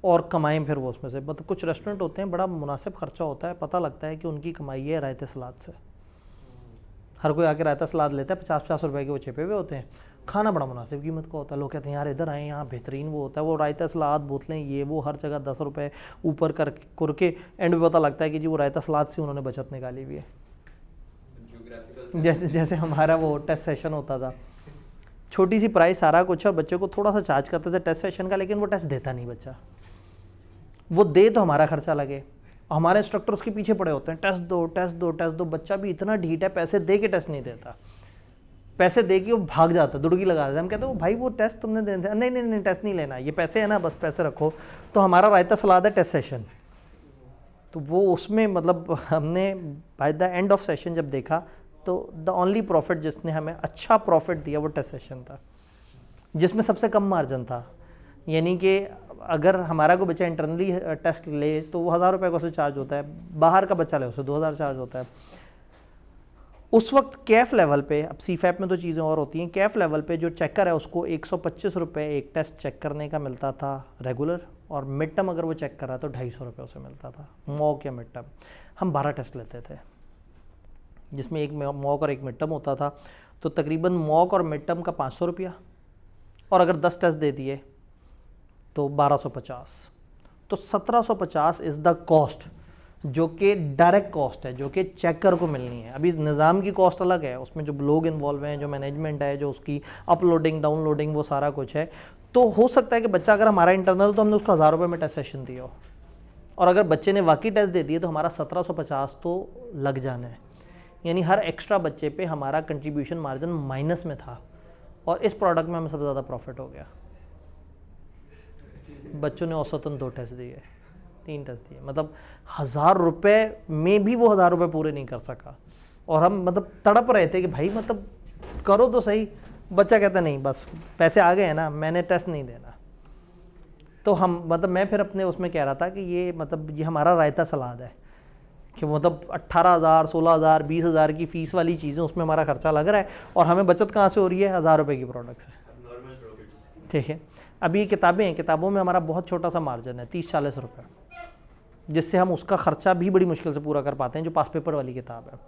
और कमाएं फिर वो उसमें से। मतलब कुछ रेस्टोरेंट होते हैं बड़ा मुनासिब खर्चा होता है, पता लगता है कि उनकी कमाई है रायते सलाद से। हर कोई आके रायता सलाद लेता है, 50-50 रुपए के वो छिपे हुए होते हैं, खाना बड़ा मुनासिब कीमत का होता है। लोग कहते हैं यार इधर आए, यहाँ बेहतरीन वो होता है, वो रायता सलाद बोतलें ये वो हर जगह 10 रुपये ऊपर करके एंड में पता लगता है कि जी वो रायता सलाद से उन्होंने बचत निकाली हुई है। जैसे हमारा वो टेस्ट सेशन होता था, छोटी सी प्राइस सारा कुछ, और बच्चे को थोड़ा सा चार्ज करते थे टेस्ट सेशन का, लेकिन वो टेस्ट देता नहीं बच्चा। वो दे तो हमारा खर्चा लगे, हमारे इंस्ट्रक्टर उसके पीछे पड़े होते हैं, टेस्ट दो टेस्ट दो टेस्ट दो। बच्चा भी इतना ढीठ है, पैसे दे के टेस्ट नहीं देता, पैसे दे के वो भाग जाता, दुड़की लगा देता। हम कहते हैं भाई वो टेस्ट तुमने देना था। नहीं नहीं नहीं टेस्ट नहीं लेना, ये पैसे है ना, बस पैसे रखो। तो हमारा रायता सलाद है टेस्ट सेशन। तो वो उसमें मतलब हमने by the end of session जब देखा तो द ओनली प्रॉफिट जिसने हमें अच्छा प्रॉफिट दिया वो टेस्ट सेशन था, जिसमें सबसे कम मार्जिन था। यानी कि अगर हमारा कोई बच्चा इंटरनली टेस्ट ले तो वो 1000 रुपये का उसे चार्ज होता है, बाहर का बच्चा ले उसे 2000 चार्ज होता है। उस वक्त कैफ लेवल पे, अब सीफैप में तो चीज़ें और होती हैं, कैफ लेवल पे जो चेकर है उसको 125 रुपये एक टेस्ट चेक करने का मिलता था रेगुलर, और मिड टर्म अगर वो चेक कर रहा तो 250 रुपये उसे मिलता था, मॉक या मिड टर्म। हम 12 टेस्ट लेते थे जिसमें एक मॉक और एक मिड टर्म होता था, तो तकरीबन मॉक और मिड टर्म का 500 रुपया, और अगर 10 टेस्ट दे दिए तो 1250। तो 1750 इज़ द कॉस्ट जो कि डायरेक्ट कॉस्ट है, जो कि चेकर को मिलनी है। अभी निज़ाम की कॉस्ट अलग है, उसमें जो लोग इन्वॉल्व हैं, जो मैनेजमेंट है, जो उसकी अपलोडिंग डाउनलोडिंग वो सारा कुछ है। तो हो सकता है कि बच्चा अगर हमारा इंटरनल तो हमने उसको 1000 रुपये में टेस्ट सेशन दिया हो, और अगर बच्चे ने वाकई टेस्ट दे दिए तो हमारा 1750 तो लग जाना है। यानी हर एक्स्ट्रा बच्चे पे हमारा कंट्रीब्यूशन मार्जिन माइनस में था, और इस प्रोडक्ट में हमें सबसे ज़्यादा प्रॉफिट हो गया। बच्चों ने औसतन 2 टेस्ट दिए, 3 टेस्ट दिए, मतलब 1000 रुपये में भी वो 1000 रुपये पूरे नहीं कर सका। और हम मतलब तड़प रहे थे कि भाई मतलब करो तो सही। बच्चा कहता नहीं बस पैसे आ गए हैं ना, मैंने टेस्ट नहीं देना। तो हम मतलब मैं फिर अपने उसमें कह रहा था कि ये मतलब ये हमारा रायता सलाद है कि मतलब 18,000 16,000 20,000 की फ़ीस वाली चीज़ें उसमें हमारा खर्चा लग रहा है, और हमें बचत कहाँ से हो रही है? 1000 रुपये की प्रोडक्ट से। ठीक है, अभी ये किताबें हैं, किताबों में हमारा बहुत छोटा सा मार्जिन है 30-40 रुपये, जिससे हम उसका ख़र्चा भी बड़ी मुश्किल से पूरा कर पाते हैं, जो पास पेपर वाली किताब है।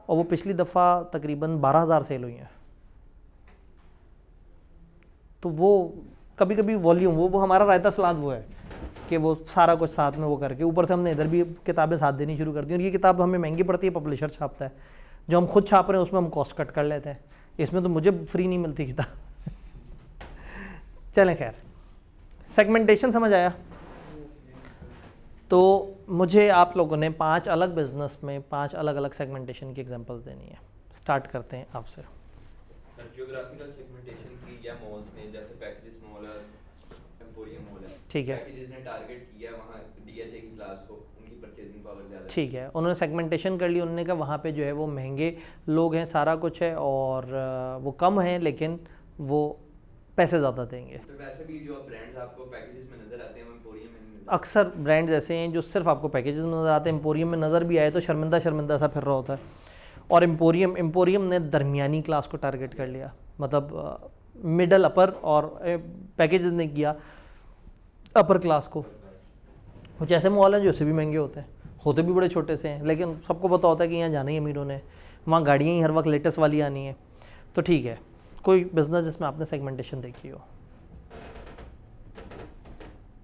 और वो पिछली दफ़ा तकरीबन 12,000 सेल हुई हैं। तो वो कभी कभी वॉल्यूम वो हमारा रायता सलाद वो है कि वो सारा कुछ साथ में वो करके, ऊपर से हमने इधर भी किताबें साथ देनी शुरू कर दी। और ये किताब हमें महंगी पड़ती है, पब्लिशर छापता है, जो हम खुद छाप रहे हैं उसमें हम कॉस्ट कट कर लेते हैं, इसमें तो मुझे फ्री नहीं मिलती किताब। चलें खैर, सेगमेंटेशन समझ आया? तो मुझे आप लोगों ने 5 अलग बिजनेस में 5 अलग अलग सेगमेंटेशन की एग्जांपल्स देनी है। स्टार्ट करते हैं आपसे। जियोग्राफिकल सेगमेंटेशन की या मॉल्स ने, जैसे पैकेजेस मॉल है, एम्पोरियम मॉल है, ठीक है, पैकेजेस ने टारगेट किया वहाँ डीएचए की क्लास को, उनकी परचेजिंग पावर ज़्यादा है। ठीक है, उन्होंने सेगमेंटेशन कर ली, उन्होंने कहा वहाँ पे जो है वो महंगे लोग हैं, सारा कुछ है, और वो कम हैं लेकिन वो पैसे ज़्यादा देंगे। तो वैसे भी जो ब्रांड्स आपको पैकेजेस में नज़र आते हैं वो एम्पोरियम में नहीं नज़र अक्सर ब्रांड्स ऐसे हैं जो सिर्फ आपको पैकेजेस में नज़र आते हैं, एम्पोरियम में नज़र भी आए तो शर्मिंदा शर्मिंदा सा फिर रहा होता है। और एम्पोरियम ने दरमियानी क्लास को टारगेट कर लिया, मतलब मिडल अपर, और पैकेजेस ने किया अपर क्लास को। कुछ ऐसे मॉल हैं जो इससे भी महंगे होते भी बड़े छोटे से हैं, लेकिन सबको पता होता है कि यहाँ जाना ही अमीरों ने, वहाँ गाड़ियाँ ही हर वक्त लेटेस्ट वाली आनी है। तो ठीक है, कोई बिजनेस जिसमें आपने सेगमेंटेशन देखी हो?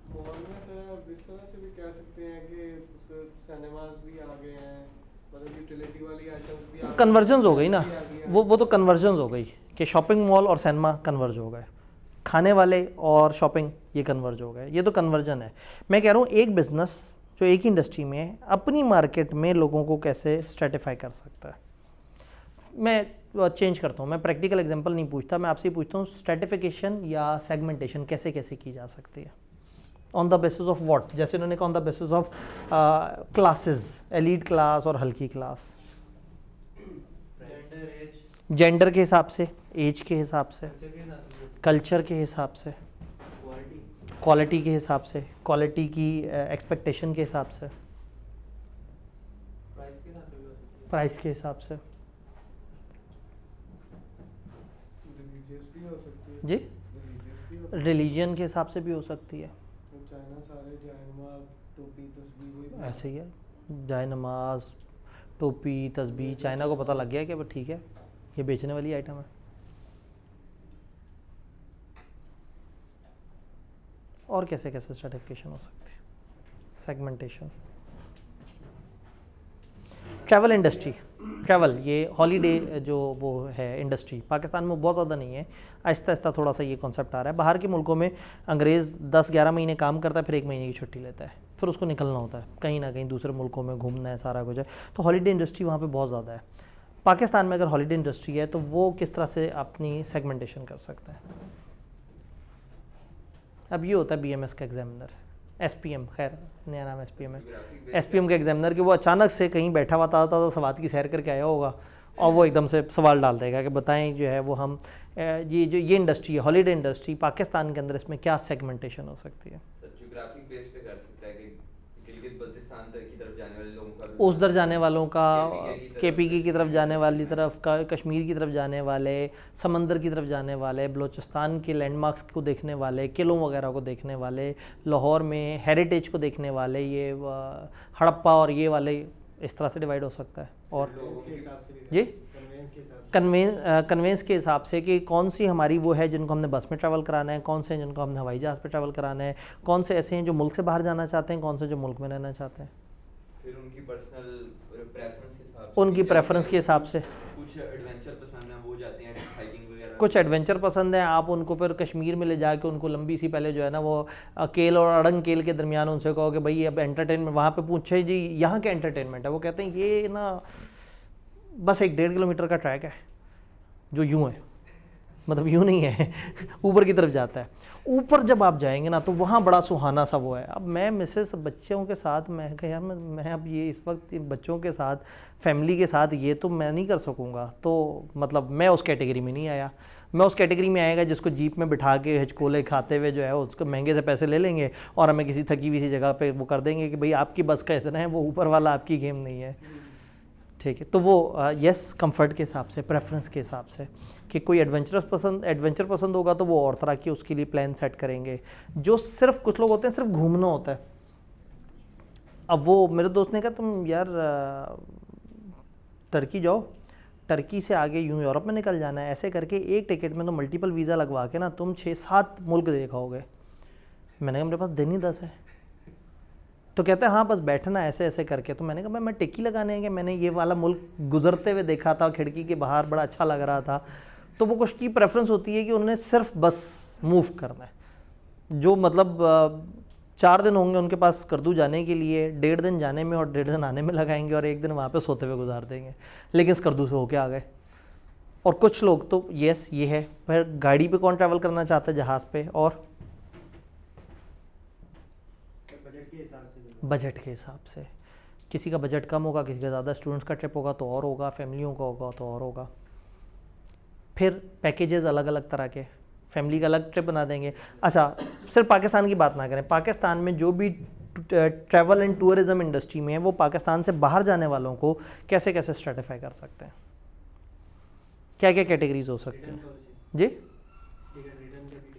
मॉल में सर आप इस तरह से भी कह सकते हैं कि उसमें सिनेमाज भी आ गए हैं, मतलब यूटिलिटी वाली आइटम्स भी आ गई, कन्वर्जन्स हो गई ना, भी आ गई हैं। वो तो कन्वर्जन्स हो गई कि शॉपिंग मॉल और सिनेमा कन्वर्ज हो गए, खाने वाले और शॉपिंग ये कन्वर्ज हो गए, ये तो कन्वर्जन है। मैं कह रहा हूँ एक बिज़नेस जो एक ही इंडस्ट्री में है अपनी मार्केट में लोगों को कैसे स्ट्रेटिफाई कर सकता है। मैं चेंज करता हूँ, मैं प्रैक्टिकल एग्जांपल नहीं पूछता, मैं आपसे पूछता हूँ स्ट्रेटिफिकेशन या सेगमेंटेशन कैसे कैसे की जा सकती है, on the basis of what? जैसे उन्होंने कहा on the basis of classes, elite class और हल्की क्लास, जेंडर, एज, जेंडर के हिसाब से, एज के हिसाब से, कल्चर के साथ में, कल्चर के हिसाब से, क्वालिटी के हिसाब से, क्वालिटी की एक्सपेक्टेशन के हिसाब से, प्राइस के साथ में भी हो सकती है। प्राइस के हिसाब से। रिलीजियस भी हो सकती है। जी, रिलीजियस भी हो रिलीजन के हिसाब से भी हो सकती है। चाहे ना सारे जायनमाज टोपी तस्बीह वही ऐसे ही है, जाय नमाज टोपी तस्बीह, चाइना को पता लग गया कि बस ठीक है ये बेचने वाली आइटम है। और कैसे कैसे स्ट्रेटिफिकेशन हो सकती है, सेगमेंटेशन। ट्रैवल इंडस्ट्री, ट्रैवल ये हॉलीडे जो वो है इंडस्ट्री पाकिस्तान में बहुत ज़्यादा नहीं है, आहिस्ता आहिस्ता थोड़ा सा ये कॉन्सेप्ट आ रहा है। बाहर के मुल्कों में अंग्रेज़ 10-11 महीने काम करता है, फिर 1 महीने की छुट्टी लेता है, फिर उसको निकलना होता है कहीं ना कहीं दूसरे मुल्कों में घूमना है, सारा कुछ है, तो हॉलीडे इंडस्ट्री वहाँ पे बहुत ज़्यादा है। पाकिस्तान में अगर हॉलीडे इंडस्ट्री है तो वो किस तरह से अपनी सेगमेंटेशन कर सकता है। अब ये होता है BMS का एग्जामिनर, SPM, खैर नया नाम SPM है, SPM का एग्जामिनर कि वो अचानक से कहीं बैठा हुआ था तो सवात की सैर करके आया होगा और वो एकदम से सवाल डाल देगा कि बताएं जो है वो हम ये इंडस्ट्री है हॉलीडे इंडस्ट्री पाकिस्तान के अंदर, इसमें क्या सेगमेंटेशन हो सकती है। सर ज्योग्राफिक बेस पे कर सकता है कि गिलगित बल्तिस्तान तक की तरफ जाने वाले लोगों का, उस दर जाने वालों का, KPK की तरफ जाने वाली तरफ का, कश्मीर की तरफ जाने वाले, समंदर की तरफ जाने वाले, बलूचिस्तान के लैंडमार्क्स को देखने वाले, किलों वगैरह को देखने वाले, लाहौर में हेरिटेज को देखने वाले, ये हड़प्पा और ये वाले, इस तरह से डिवाइड हो सकता है। और कन्वेंस के हिसाब से भी जी कन्वेंस के हिसाब से कन्वेंस के हिसाब से कि कौन सी हमारी वो है जिनको हमने बस में ट्रैवल कराना है, कौन से हैं जिनको हमने हवाई जहाज़ पे ट्रैवल कराना है, कौन से ऐसे हैं जो मुल्क से बाहर जाना चाहते हैं, कौन से जो मुल्क में रहना चाहते हैं, फिर उनकी पर्सनल प्रेफरेंस के हिसाब से, उनकी प्रेफरेंस के हिसाब से। कुछ एडवेंचर पसंद है वो जाते हैं हाइकिंग वगैरह, कुछ एडवेंचर पसंद है, आप उनको फिर कश्मीर में ले जाके उनको लंबी सी पहले जो है ना वो केल और अड़ंग केल के दरमियान उनसे कहो कि भाई अब एंटरटेनमेंट, वहाँ पे पूछे जी यहाँ क्या एंटरटेनमेंट है, वो कहते हैं ये ना बस 1-1.5 किलोमीटर का ट्रैक है जो यूँ है, मतलब यूँ नहीं है ऊपर की तरफ जाता है। ऊपर जब आप जाएंगे ना तो वहाँ बड़ा सुहाना सा वो है। अब मैं मिसेस बच्चों के साथ मैं कहा यार मैं अब ये इस वक्त बच्चों के साथ फैमिली के साथ ये तो मैं नहीं कर सकूँगा, तो मतलब मैं उस कैटेगरी में नहीं आया। मैं उस कैटेगरी में आएगा जिसको जीप में बिठा के हिचकोले खाते हुए जो है उसको महंगे से पैसे ले लेंगे और हमें किसी थकी हुई सी जगह पे वो कर देंगे कि भाई आपकी बस का इतना है, वो ऊपर वाला आपकी गेम नहीं है। ठीक है, तो वो यस कंफर्ट के हिसाब से, प्रेफरेंस के हिसाब से कि कोई एडवेंचर पसंद होगा तो वो और तरह की उसके लिए प्लान सेट करेंगे। जो सिर्फ कुछ लोग होते हैं सिर्फ घूमना होता है। अब वो मेरे दोस्त ने कहा तुम यार टर्की जाओ, टर्की से आगे यूं यूरोप में निकल जाना है, ऐसे करके एक टिकट में तो मल्टीपल वीज़ा लगवा के ना तुम 6-7 मुल्क देखाओगे। मैंने कहा मेरे पास दिन ही 10 है। तो कहते हैं हाँ बस बैठना ऐसे ऐसे करके। तो मैंने कहा मैं टिक्की लगाने हैं कि मैंने ये वाला मुल्क गुजरते हुए देखा था खिड़की के बाहर, बड़ा अच्छा लग रहा था। तो वो कुछ की प्रेफरेंस होती है कि उन्हें सिर्फ बस मूव करना है। जो मतलब 4 दिन होंगे उनके पास स्कर्दू जाने के लिए, 1.5 दिन जाने में और 1.5 दिन आने में लगाएंगे और 1 दिन वहाँ पे सोते हुए गुजार देंगे, लेकिन स्कर्दू से होके आ गए। और कुछ लोग तो यस ये है, फिर गाड़ी पे कौन ट्रैवल करना चाहता है, जहाज़ पे, और बजट के हिसाब से किसी का बजट कम होगा, किसी का ज़्यादा, स्टूडेंट्स का ट्रिप होगा तो और होगा, फैमिलियों का होगा तो और होगा। फिर पैकेजेस अलग अलग तरह के, फैमिली का अलग ट्रिप बना देंगे। अच्छा सिर्फ पाकिस्तान की बात ना करें, पाकिस्तान में जो भी ट्रैवल एंड टूरिज़्म इंडस्ट्री में है वो पाकिस्तान से बाहर जाने वालों को कैसे कैसे स्ट्रेटिफाई कर सकते हैं, क्या क्या कैटेगरीज हो सकती हैं जी।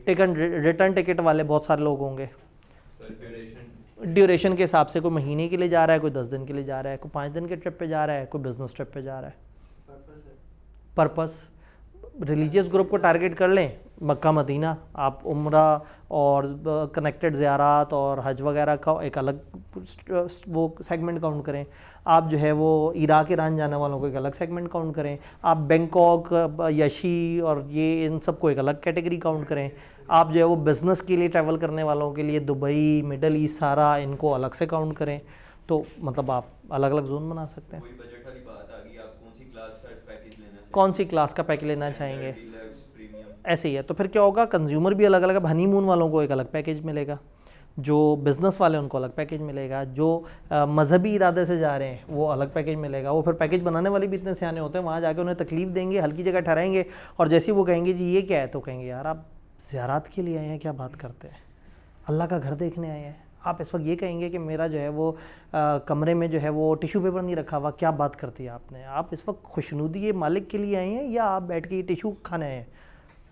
रिटर्न टिकट वाले बहुत सारे लोग होंगे, ड्यूरेशन के हिसाब से, कोई महीने के लिए जा रहा है, कोई 10 दिन के लिए जा रहा है, कोई 5 दिन के ट्रिप पे जा रहा है, कोई बिजनेस ट्रिप पे जा रहा है। पर्पस रिलीजियस ग्रुप को टारगेट कर लें, मक्का मदीना, आप उम्रा और कनेक्टेड ज़ियारात और हज वगैरह का एक अलग वो सेगमेंट काउंट करें। आप जो है वो इराक ईरान जाने वालों को एक अलग सेगमेंट काउंट करें। आप बैंकॉक, यशी और ये इन सब को एक अलग कैटेगरी काउंट करें। आप जो है वो बिज़नेस के लिए ट्रैवल करने वालों के लिए दुबई, मिडल ईस्ट, सारा इनको अलग से काउंट करें। तो मतलब आप अलग अलग जोन बना सकते हैं। कोई बजट वाली बात आ गई, आप कौन सी क्लास का पैकेज लेना चाहेंगे, कौन सी क्लास का पैकेज लेना चाहेंगे, डीलक्स, प्रीमियम, ऐसे ही है। तो फिर क्या होगा, कंज्यूमर भी अलग अलग, अब हनीमून वालों को एक अलग पैकेज मिलेगा, जो बिज़नेस वाले उनको अलग पैकेज मिलेगा, जो मजहबी इरादे से जा रहे हैं वो अलग पैकेज मिलेगा। वो फिर पैकेज बनाने वाले भी इतने सियाने होते हैं, वहाँ जाके उन्हें तकलीफ देंगे, हल्की जगह ठहराएंगे और जैसे ही वो कहेंगे जी ये क्या है, तो कहेंगे यार आप ज़ियारत के लिए आए हैं, क्या बात करते हैं, अल्लाह का घर देखने आए हैं। आप इस वक्त ये कहेंगे कि मेरा जो है वो कमरे में जो है वो टिशू पेपर नहीं रखा हुआ, क्या बात करती है आपने, आप इस वक्त खुशनुदी मालिक के लिए आए हैं या आप बैठ के ये टिशू खाने आए हैं।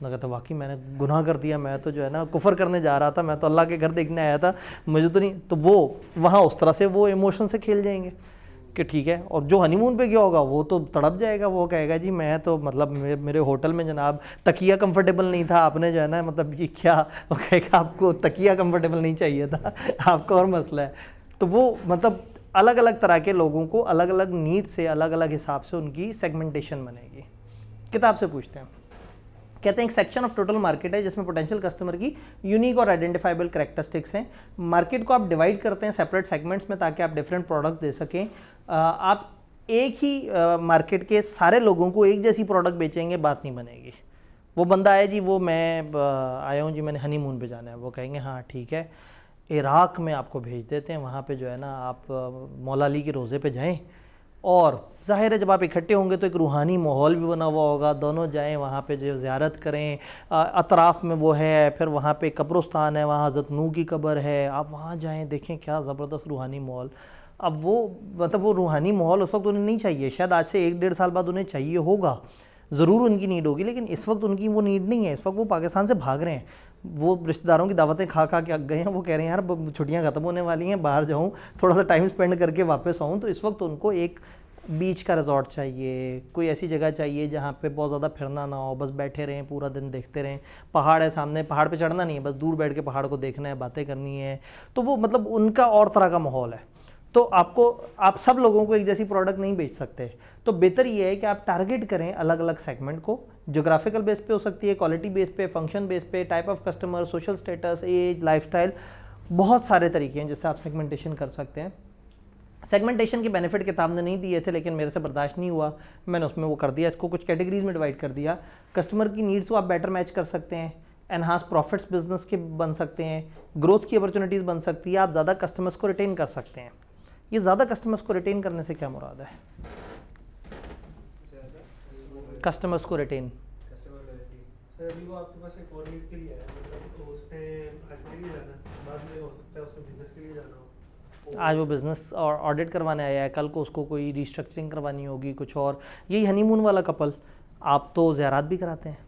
मैं कहता वाकई मैंने गुनाह कर दिया, मैं तो जो है ना कुफर करने जा रहा था, मैं तो अल्लाह के घर देखने आया था, मुझे तो नहीं। तो वो वहाँ उस तरह से वो इमोशन से खेल जाएंगे कि ठीक है। और जो हनीमून पे गया होगा वो तो तड़प जाएगा, वो कहेगा जी मैं तो मतलब मेरे होटल में जनाब तकिया कंफर्टेबल नहीं था, आपने जो है ना मतलब ये क्या, वो कहेगा आपको तकिया कंफर्टेबल नहीं चाहिए था आपका और मसला है। तो वो मतलब अलग अलग तरह के लोगों को अलग अलग नीड से अलग अलग हिसाब से उनकी सेगमेंटेशन बनेगी। किताब से पूछते हैं, कहते हैं एक सेक्शन ऑफ टोटल मार्केट है जिसमें पोटेंशियल कस्टमर की यूनिक और आइडेंटिफाइबल कैरेक्टरिस्टिक्स हैं। मार्केट को आप डिवाइड करते हैं सेपरेट सेगमेंट्स में ताकि आप डिफरेंट प्रोडक्ट दे सकें। आप एक ही मार्केट के सारे लोगों को एक जैसी प्रोडक्ट बेचेंगे, बात नहीं बनेगी। वो बंदा आया जी, वो मैं आया हूँ जी, मैंने हनीमून पे जाना है, वो कहेंगे हाँ ठीक है इराक़ में आपको भेज देते हैं, वहाँ पे जो है ना आप मौला अली के रोज़े पे जाएं, और ज़ाहिर है जब आप इकट्ठे होंगे तो एक रूहानी माहौल भी बना हुआ होगा, दोनों जाएं वहाँ पे जो ज़ियारत करें, अतराफ़ में वो है, फिर वहाँ पे कब्रिस्तान है, वहाँ हज़रत नूह की कब्र है, आप वहाँ जाएं देखें क्या ज़बरदस्त रूहानी माहौल। अब वो मतलब वो रूहानी माहौल उस वक्त उन्हें नहीं चाहिए, शायद आज से 1-1.5 साल बाद उन्हें चाहिए होगा, ज़रूर उनकी नीड होगी, लेकिन इस वक्त उनकी वो नीड नहीं है। इस वक्त वो पाकिस्तान से भाग रहे हैं, वो रिश्तेदारों की दावतें खा खा के गए हैं, वो कह रहे हैं यार छुट्टियां ख़त्म होने वाली हैं, बाहर जाऊं थोड़ा सा टाइम स्पेंड करके वापस आऊं। तो इस वक्त उनको एक बीच का रिजॉर्ट चाहिए, कोई ऐसी जगह चाहिए जहाँ पे बहुत ज़्यादा फिरना ना हो, बस बैठे रहें पूरा दिन देखते रहें, पहाड़ है सामने, पहाड़ पे चढ़ना नहीं है, बस दूर बैठ के पहाड़ को देखना है, बातें करनी है। तो वो मतलब उनका और तरह का माहौल है। तो आप सब लोगों को एक जैसी प्रोडक्ट नहीं बेच सकते, तो बेहतर ये है कि आप टारगेट करें अलग अलग सेगमेंट को। जोग्राफिकल बेस पे हो सकती है, क्वालिटी बेस पे, फंक्शन बेस पे, type of customer, social status, age, lifestyle, बहुत सारे तरीके हैं जिससे आप सेगमेंटेशन कर सकते हैं। सेगमेंटेशन के बेनिफिट किताब ने नहीं दिए थे, लेकिन मेरे से बर्दाश्त नहीं हुआ, मैंने उसमें वो कर दिया, इसको कुछ कैटेगरीज में डिवाइड कर दिया। कस्टमर की नीड्स को आप बेटर मैच कर सकते हैं, एनहांस प्रॉफिट्स बिजनेस के बन सकते हैं, ग्रोथ की अपॉर्चुनिटीज़ बन सकती है, आप ज़्यादा कस्टमर्स को रिटेन कर सकते हैं। ये ज़्यादा कस्टमर्स को रिटेन करने से क्या मुराद है? कस्टमर्स को रिटेन, सर अभी वो आपके पास एक और नीड के लिए है, मतलब तो उसने आज के लिए जाना, बाद में हो सकता है उसमें बिजनेस के लिए जाना हो, आज वो बिज़नेस और ऑडिट करवाने आया है, कल को उसको कोई रिस्ट्रक्चरिंग करवानी होगी कुछ और। यही हनीमून वाला कपल, आप तो ज़ियारत भी कराते हैं,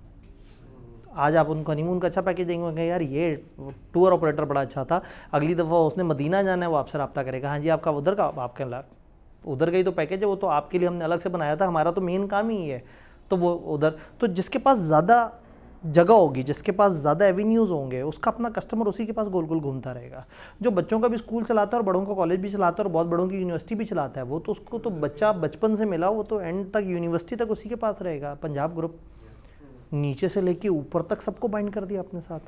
आज आप उनको हनीमून का अच्छा पैकेज देंगे, यार ये टूर ऑपरेटर बड़ा अच्छा था, अगली दफ़ा उसने मदीना जाना है वो आपसे रब्ता करेगा, हाँ जी आपका उधर का, आपके उधर का ही तो पैकेज है, वो तो आपके लिए हमने अलग से बनाया था, हमारा तो मेन काम ही है। तो वो उधर, तो जिसके पास ज़्यादा जगह होगी, जिसके पास ज़्यादा एवेन्यूज़ होंगे, उसका अपना कस्टमर उसी के पास गोल गोल घूमता रहेगा। जो बच्चों का भी स्कूल चलाता है और बड़ों का कॉलेज भी चलाता है और बहुत बड़ों की यूनिवर्सिटी भी चलाता है, वो तो उसको तो बच्चा बचपन से मिला, वो तो एंड तक यूनिवर्सिटी तक उसी के पास रहेगा। पंजाब ग्रुप नीचे से लेके ऊपर तक सबको बाइंड कर दिया अपने साथ।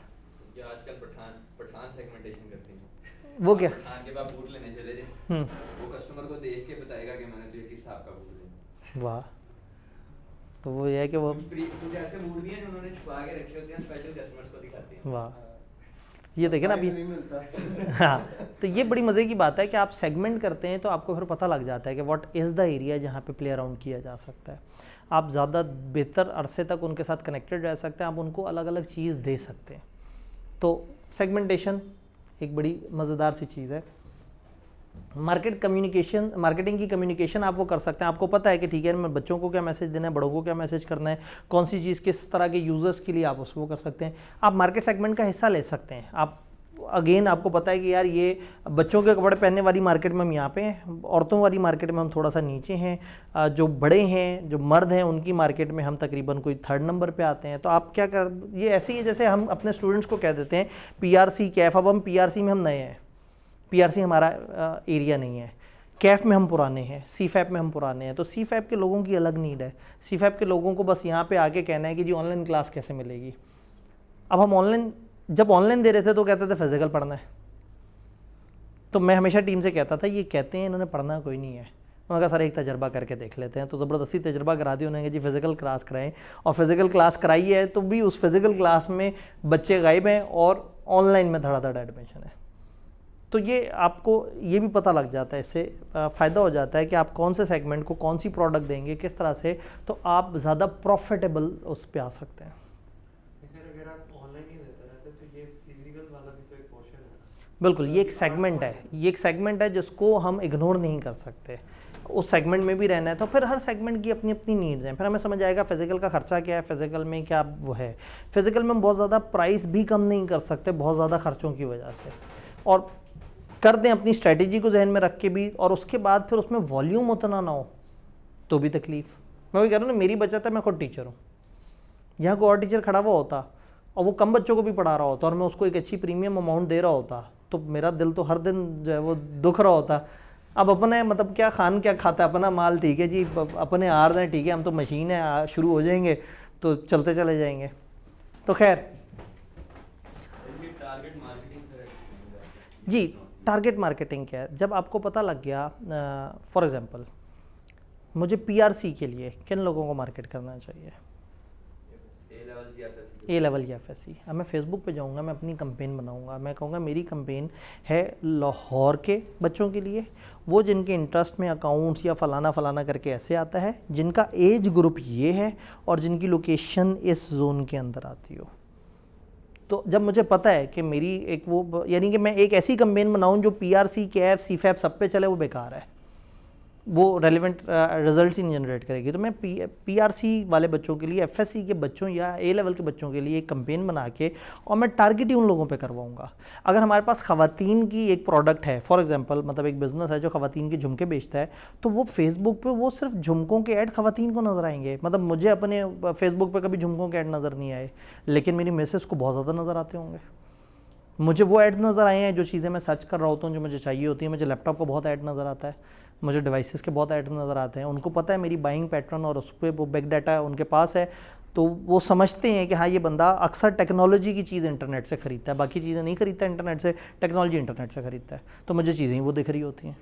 या आजकल पठान सेगमेंटेशन करते हैं, वो क्या? पठान के बाद बूट लेने चले जाए, वो कस्टमर को देख के बताएगा कि मैंने तुझे किस हिसाब का बूट लेना। वाह, तो वो ये है कि वो कुछ ऐसे बूट भी हैं जो उन्होंने छुपा के रखे होते हैं, स्पेशल कस्टमर्स को दिखाते हैं। वाह, ये देखें ना अभी, नहीं मिलता। हाँ, तो ये बड़ी मज़े की बात है कि आप सेगमेंट करते हैं तो आपको फिर पता लग जाता है कि व्हाट इज़ द एरिया जहाँ पे प्ले अराउंड किया जा सकता है। आप ज़्यादा बेहतर अरसे तक उनके साथ कनेक्टेड रह सकते हैं, आप उनको अलग अलग चीज़ दे सकते हैं। तो सेगमेंटेशन एक बड़ी मज़ेदार सी चीज़ है। मार्केटिंग की कम्युनिकेशन आप वो कर सकते हैं, आपको पता है कि ठीक है मैं बच्चों को क्या मैसेज देना है, बड़ों को क्या मैसेज करना है, कौन सी चीज़ किस तरह के यूज़र्स के लिए आप उसको कर सकते हैं। आप मार्केट सेगमेंट का हिस्सा ले सकते हैं। आप अगेन आपको पता है कि यार ये बच्चों के कपड़े पहनने वाली मार्केट में हम यहाँ पे हैं, औरतों वाली मार्केट में हम थोड़ा सा नीचे हैं, जो बड़े हैं जो मर्द हैं उनकी मार्केट में हम तकरीबन कोई 3rd नंबर पे आते हैं। तो आप क्या कर, ये ऐसे ही है जैसे हम अपने स्टूडेंट्स को कह देते हैं PRC कैफ, अब हम PRC में हम नए हैं, PRC हमारा एरिया नहीं है, कैफ में हम पुराने हैं, CFAP में हम पुराने हैं। तो CFAP के लोगों की अलग नीड है, CFAP के लोगों को बस यहाँ पे आके कहना है कि जी ऑनलाइन क्लास कैसे मिलेगी। अब हम जब ऑनलाइन दे रहे थे तो कहते थे फिजिकल पढ़ना है, तो मैं हमेशा टीम से कहता था ये कहते हैं इन्होंने पढ़ना कोई नहीं है, उन्होंने कहा सर एक तजर्बा करके देख लेते हैं। तो ज़बरदस्ती तजर्बा करा दिया उन्होंने जी फिज़िकल क्लास कराएं, और फिज़िकल क्लास कराई है तो भी उस फिज़िकल क्लास में बच्चे गायब हैं और ऑनलाइन में धड़ाधड़ एडमिशन है। तो ये आपको ये भी पता लग जाता है, इससे फ़ायदा हो जाता है कि आप कौन से सेगमेंट को कौन सी प्रोडक्ट देंगे किस तरह से, तो आप ज़्यादा प्रॉफिटेबल उस पर आ सकते हैं। अगर आप ऑनलाइन ही देते रहते तो ये फिजिकल वाला भी तो एक पोर्शन है। बिल्कुल, ये एक सेगमेंट है, ये एक सेगमेंट है जिसको हम इग्नोर नहीं कर सकते। उस सेगमेंट में भी रहना है, तो फिर हर सेगमेंट की अपनी अपनी नीड्स हैं। फिर हमें समझ आएगा फिजिकल का खर्चा क्या है, फिजिकल में क्या वो है। फिजिकल में हम बहुत ज़्यादा प्राइस भी कम नहीं कर सकते बहुत ज़्यादा खर्चों की वजह से, और कर दें अपनी स्ट्रैटेजी को जहन में रख के भी, और उसके बाद फिर उसमें वॉल्यूम उतना ना हो तो भी तकलीफ। मैं वही कह रहा हूँ ना, मेरी बचत है, मैं खुद टीचर हूँ, यहाँ कोई और टीचर खड़ा हुआ होता और वो कम बच्चों को भी पढ़ा रहा होता और मैं उसको एक अच्छी प्रीमियम अमाउंट दे रहा होता, तो मेरा दिल तो हर दिन जो है वो दुख रहा होता। अब अपने मतलब क्या खान क्या खाता है, अपना माल ठीक है जी, अपने हार दें ठीक है, हम तो मशीन है, शुरू हो जाएंगे तो चलते चले जाएंगे। तो खैर टारगेट मार्केटिंग जी, टारगेट मार्केटिंग क्या है? जब आपको पता लग गया, फॉर एग्जांपल मुझे पीआरसी के लिए किन लोगों को मार्केट करना चाहिए, ए लेवल या एफएससी। अब मैं फेसबुक पे जाऊंगा, मैं अपनी कंपेन बनाऊंगा, मैं कहूँगा मेरी कंपेन है लाहौर के बच्चों के लिए, वो जिनके इंटरेस्ट में अकाउंट्स या फलाना फलाना करके ऐसे आता है, जिनका एज ग्रुप ये है और जिनकी लोकेशन इस जोन के अंदर आती हो। तो जब मुझे पता है कि मेरी एक वो, यानी कि मैं एक ऐसी कंपेन बनाऊं जो पीआरसी, कैफ, सीफैप सब पे चले, वो बेकार है, वो रेलिवेंट रिजल्ट्स ही नहीं जनरेट करेगी। तो मैं पीआरसी वाले बच्चों के लिए, एफएससी के बच्चों या ए लेवल के बच्चों के लिए एक कंपेन बना के और मैं टारगेट ही उन लोगों पे करवाऊंगा। अगर हमारे पास ख़वातीन की एक प्रोडक्ट है, फॉर एग्जांपल मतलब एक बिज़नेस है जो ख़वातीन के झुमके बेचता है, तो वो फेसबुक पे वो सिर्फ झुमकों के ऐड ख़वातीन को नज़र आएंगे। मतलब मुझे अपने फेसबुक पे कभी झुमकों के ऐड नज़र नहीं आए, लेकिन मेरी मैसेज को बहुत ज़्यादा नज़र आते होंगे। मुझे वो ऐड नज़र आए हैं जो चीज़ें मैं सर्च कर रहा होता हूँ, जो मुझे चाहिए होती है। मुझे लैपटॉप को बहुत ऐड नज़र आता है, मुझे डिवाइसेस के बहुत ऐड्स नज़र आते हैं। उनको पता है मेरी बाइंग पैटर्न और उस पर वो बिग डाटा उनके पास है, तो वो समझते हैं कि हाँ ये बंदा अक्सर टेक्नोलॉजी की चीज़ इंटरनेट से ख़रीदता है, बाकी चीज़ें नहीं ख़रीदता इंटरनेट से, टेक्नोलॉजी इंटरनेट से ख़रीदता है, तो मुझे चीज़ें ही वो दिख रही होती हैं।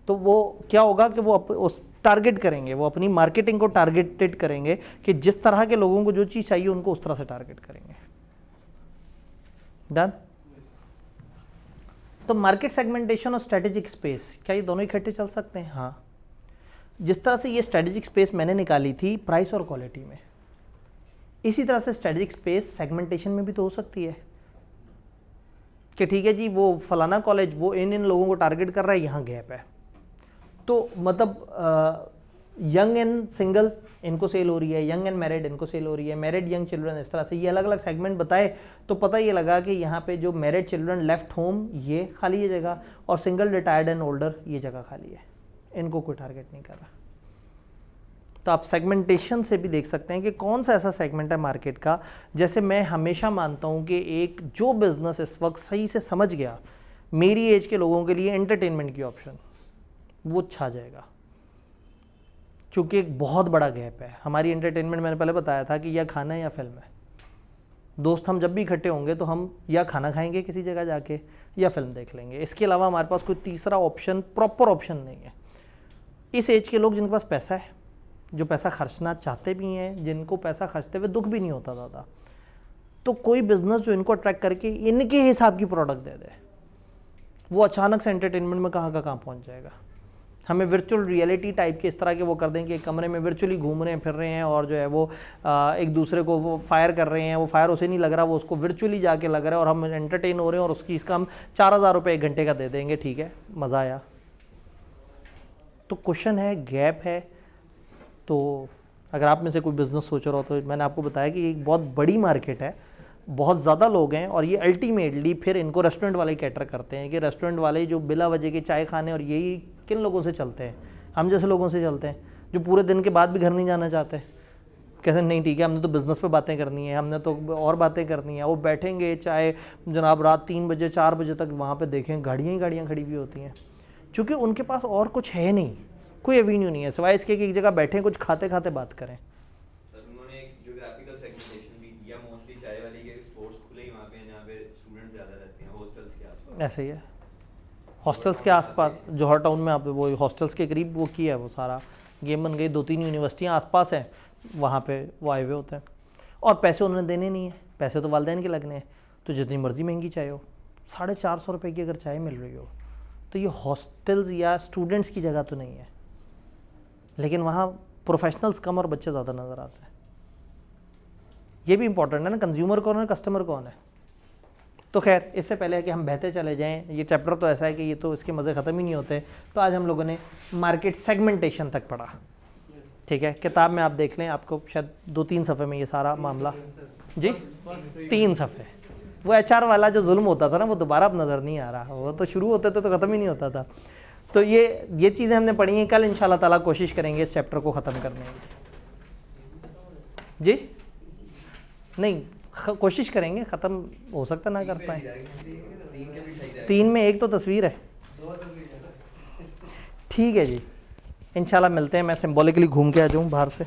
तो वो क्या होगा कि वो उस टारगेट करेंगे, वो अपनी मार्केटिंग को टारगेटेड करेंगे कि जिस तरह के लोगों को जो चीज़ चाहिए उनको उस तरह से टारगेट करेंगे। डन? तो मार्केट सेगमेंटेशन और स्ट्रेटेजिक स्पेस, क्या ये दोनों इकट्ठे चल सकते हैं? हाँ। जिस तरह से ये स्ट्रेटेजिक स्पेस मैंने निकाली थी प्राइस और क्वालिटी में, इसी तरह से स्ट्रेटेजिक स्पेस सेगमेंटेशन में भी तो हो सकती है कि ठीक है जी, वो फलाना कॉलेज वो इन लोगों को टारगेट कर रहा है, यहाँ गैप है, तो मतलब यंग एंड सिंगल इनको सेल हो रही है, यंग एंड मैरिड इनको सेल हो रही है, मैरिड यंग चिल्ड्रन, इस तरह से ये अलग अलग सेगमेंट बताए, तो पता ये लगा कि यहाँ पे जो मैरिड चिल्ड्रन लेफ्ट होम ये खाली है जगह, और सिंगल रिटायर्ड एंड ओल्डर ये जगह खाली है, इनको कोई टारगेट नहीं कर रहा। तो आप सेगमेंटेशन से भी देख सकते हैं कि कौन सा ऐसा सेगमेंट है मार्केट का, जैसे मैं हमेशा मानता हूँ कि एक जो बिज़नेस इस वक्त सही से समझ गया मेरी एज के लोगों के लिए एंटरटेनमेंट की ऑप्शन, वो छा जाएगा। चूँकि एक बहुत बड़ा गैप है हमारी एंटरटेनमेंट, मैंने पहले बताया था कि या खाना है या फिल्म है। दोस्त हम जब भी इकट्ठे होंगे तो हम या खाना खाएंगे किसी जगह जाके या फिल्म देख लेंगे, इसके अलावा हमारे पास कोई तीसरा ऑप्शन, प्रॉपर ऑप्शन नहीं है। इस एज के लोग जिनके पास पैसा है, जो पैसा खर्चना चाहते भी हैं, जिनको पैसा खर्चते हुए दुख भी नहीं होता ज़्यादा, तो कोई बिज़नेस जो इनको अट्रैक्ट करके इनके हिसाब की प्रोडक्ट दे दे, वो अचानक से एंटरटेनमेंट में कहाँ पहुँच जाएगा। हमें वर्चुअल रियलिटी टाइप के इस तरह के वो कर दें कि एक कमरे में वर्चुअली घूम रहे हैं, फिर रहे हैं, और जो है वो एक दूसरे को वो फायर कर रहे हैं, वो फायर उसे नहीं लग रहा, वो उसको वर्चुअली जाके लग रहा है, और हम एंटरटेन हो रहे हैं, और उसकी इसका हम 4000 रुपये 1 घंटे का दे देंगे, ठीक है, मज़ा आया। तो क्वेश्चन है, गैप है। तो अगर आप में से कोई बिज़नेस सोच रहा हो, तो मैंने आपको बताया कि एक बहुत बड़ी मार्केट है, बहुत ज़्यादा लोग हैं, और ये अल्टीमेटली फिर इनको रेस्टोरेंट वाले कैटर करते हैं कि रेस्टोरेंट वाले जो बिला वजह के चाय खाने, और यही किन लोगों से चलते हैं, हम जैसे लोगों से चलते हैं जो पूरे दिन के बाद भी घर नहीं जाना चाहते। कहते नहीं ठीक है, हमने तो बिज़नेस पे बातें करनी है, हमने तो और बातें करनी है। वो बैठेंगे चाहे जनाब रात 3 बजे 4 बजे तक वहाँ पे देखें गाड़ियाँ ही गाड़ियाँ खड़ी हुई होती हैं, क्योंकि उनके पास और कुछ है नहीं, कोई एवेन्यू नहीं है सिवाय इसके कि एक जगह बैठें कुछ खाते खाते बात करें। सर उन्होंने एक ज्योग्राफिकल सेगमेंटेशन भी किया, मोस्टली चाय वाली के स्पोर्ट्स खुले ही वहाँ पे जहाँ पे स्टूडेंट ज़्यादा रहते हैं, हॉस्टल्स के आसपास। ऐसे ही है, हॉस्टल्स के आसपास, जौहर टाउन में आप वो हॉस्टल्स के करीब वो किया है, वो सारा गेम बन गई। 2-3 यूनिवर्सिटियाँ आसपास हैं, वहाँ पे वो आए हुए होते हैं, और पैसे उन्होंने देने नहीं है, पैसे तो वालिदैन के लगने हैं, तो जितनी मर्जी महंगी चाय हो, 450 रुपये की अगर चाय मिल रही हो, तो ये हॉस्टल्स या स्टूडेंट्स की जगह तो नहीं है, लेकिन वहाँ प्रोफेशनल्स कम और बच्चे ज़्यादा नज़र आते हैं। ये भी इंपॉर्टेंट है ना, कंज्यूमर कौन है, कस्टमर कौन है। तो खैर इससे पहले कि हम बहते चले जाएं, ये चैप्टर तो ऐसा है कि ये तो इसके मज़े ख़त्म ही नहीं होते। तो आज हम लोगों ने मार्केट सेगमेंटेशन तक पढ़ा, ठीक है। किताब में आप देख लें, आपको शायद 2-3 सफ़े में ये सारा मामला, जी 3 सफ़े। वो HR वाला जो जुल्म होता था ना, वो दोबारा अब नज़र नहीं आ रहा, वो तो शुरू होते थे तो ख़त्म ही नहीं होता था। तो ये चीज़ें हमने पढ़ी हैं। कल इंशाल्लाह ताला कोशिश करेंगे इस चैप्टर को ख़त्म करने की, जी नहीं कोशिश करेंगे, ख़त्म हो सकता ना कर पाए। 3 में 1 तो तस्वीर है, ठीक है जी। इंशाल्लाह मिलते हैं। मैं सिंबॉलिकली घूम के आ जाऊँ बाहर से।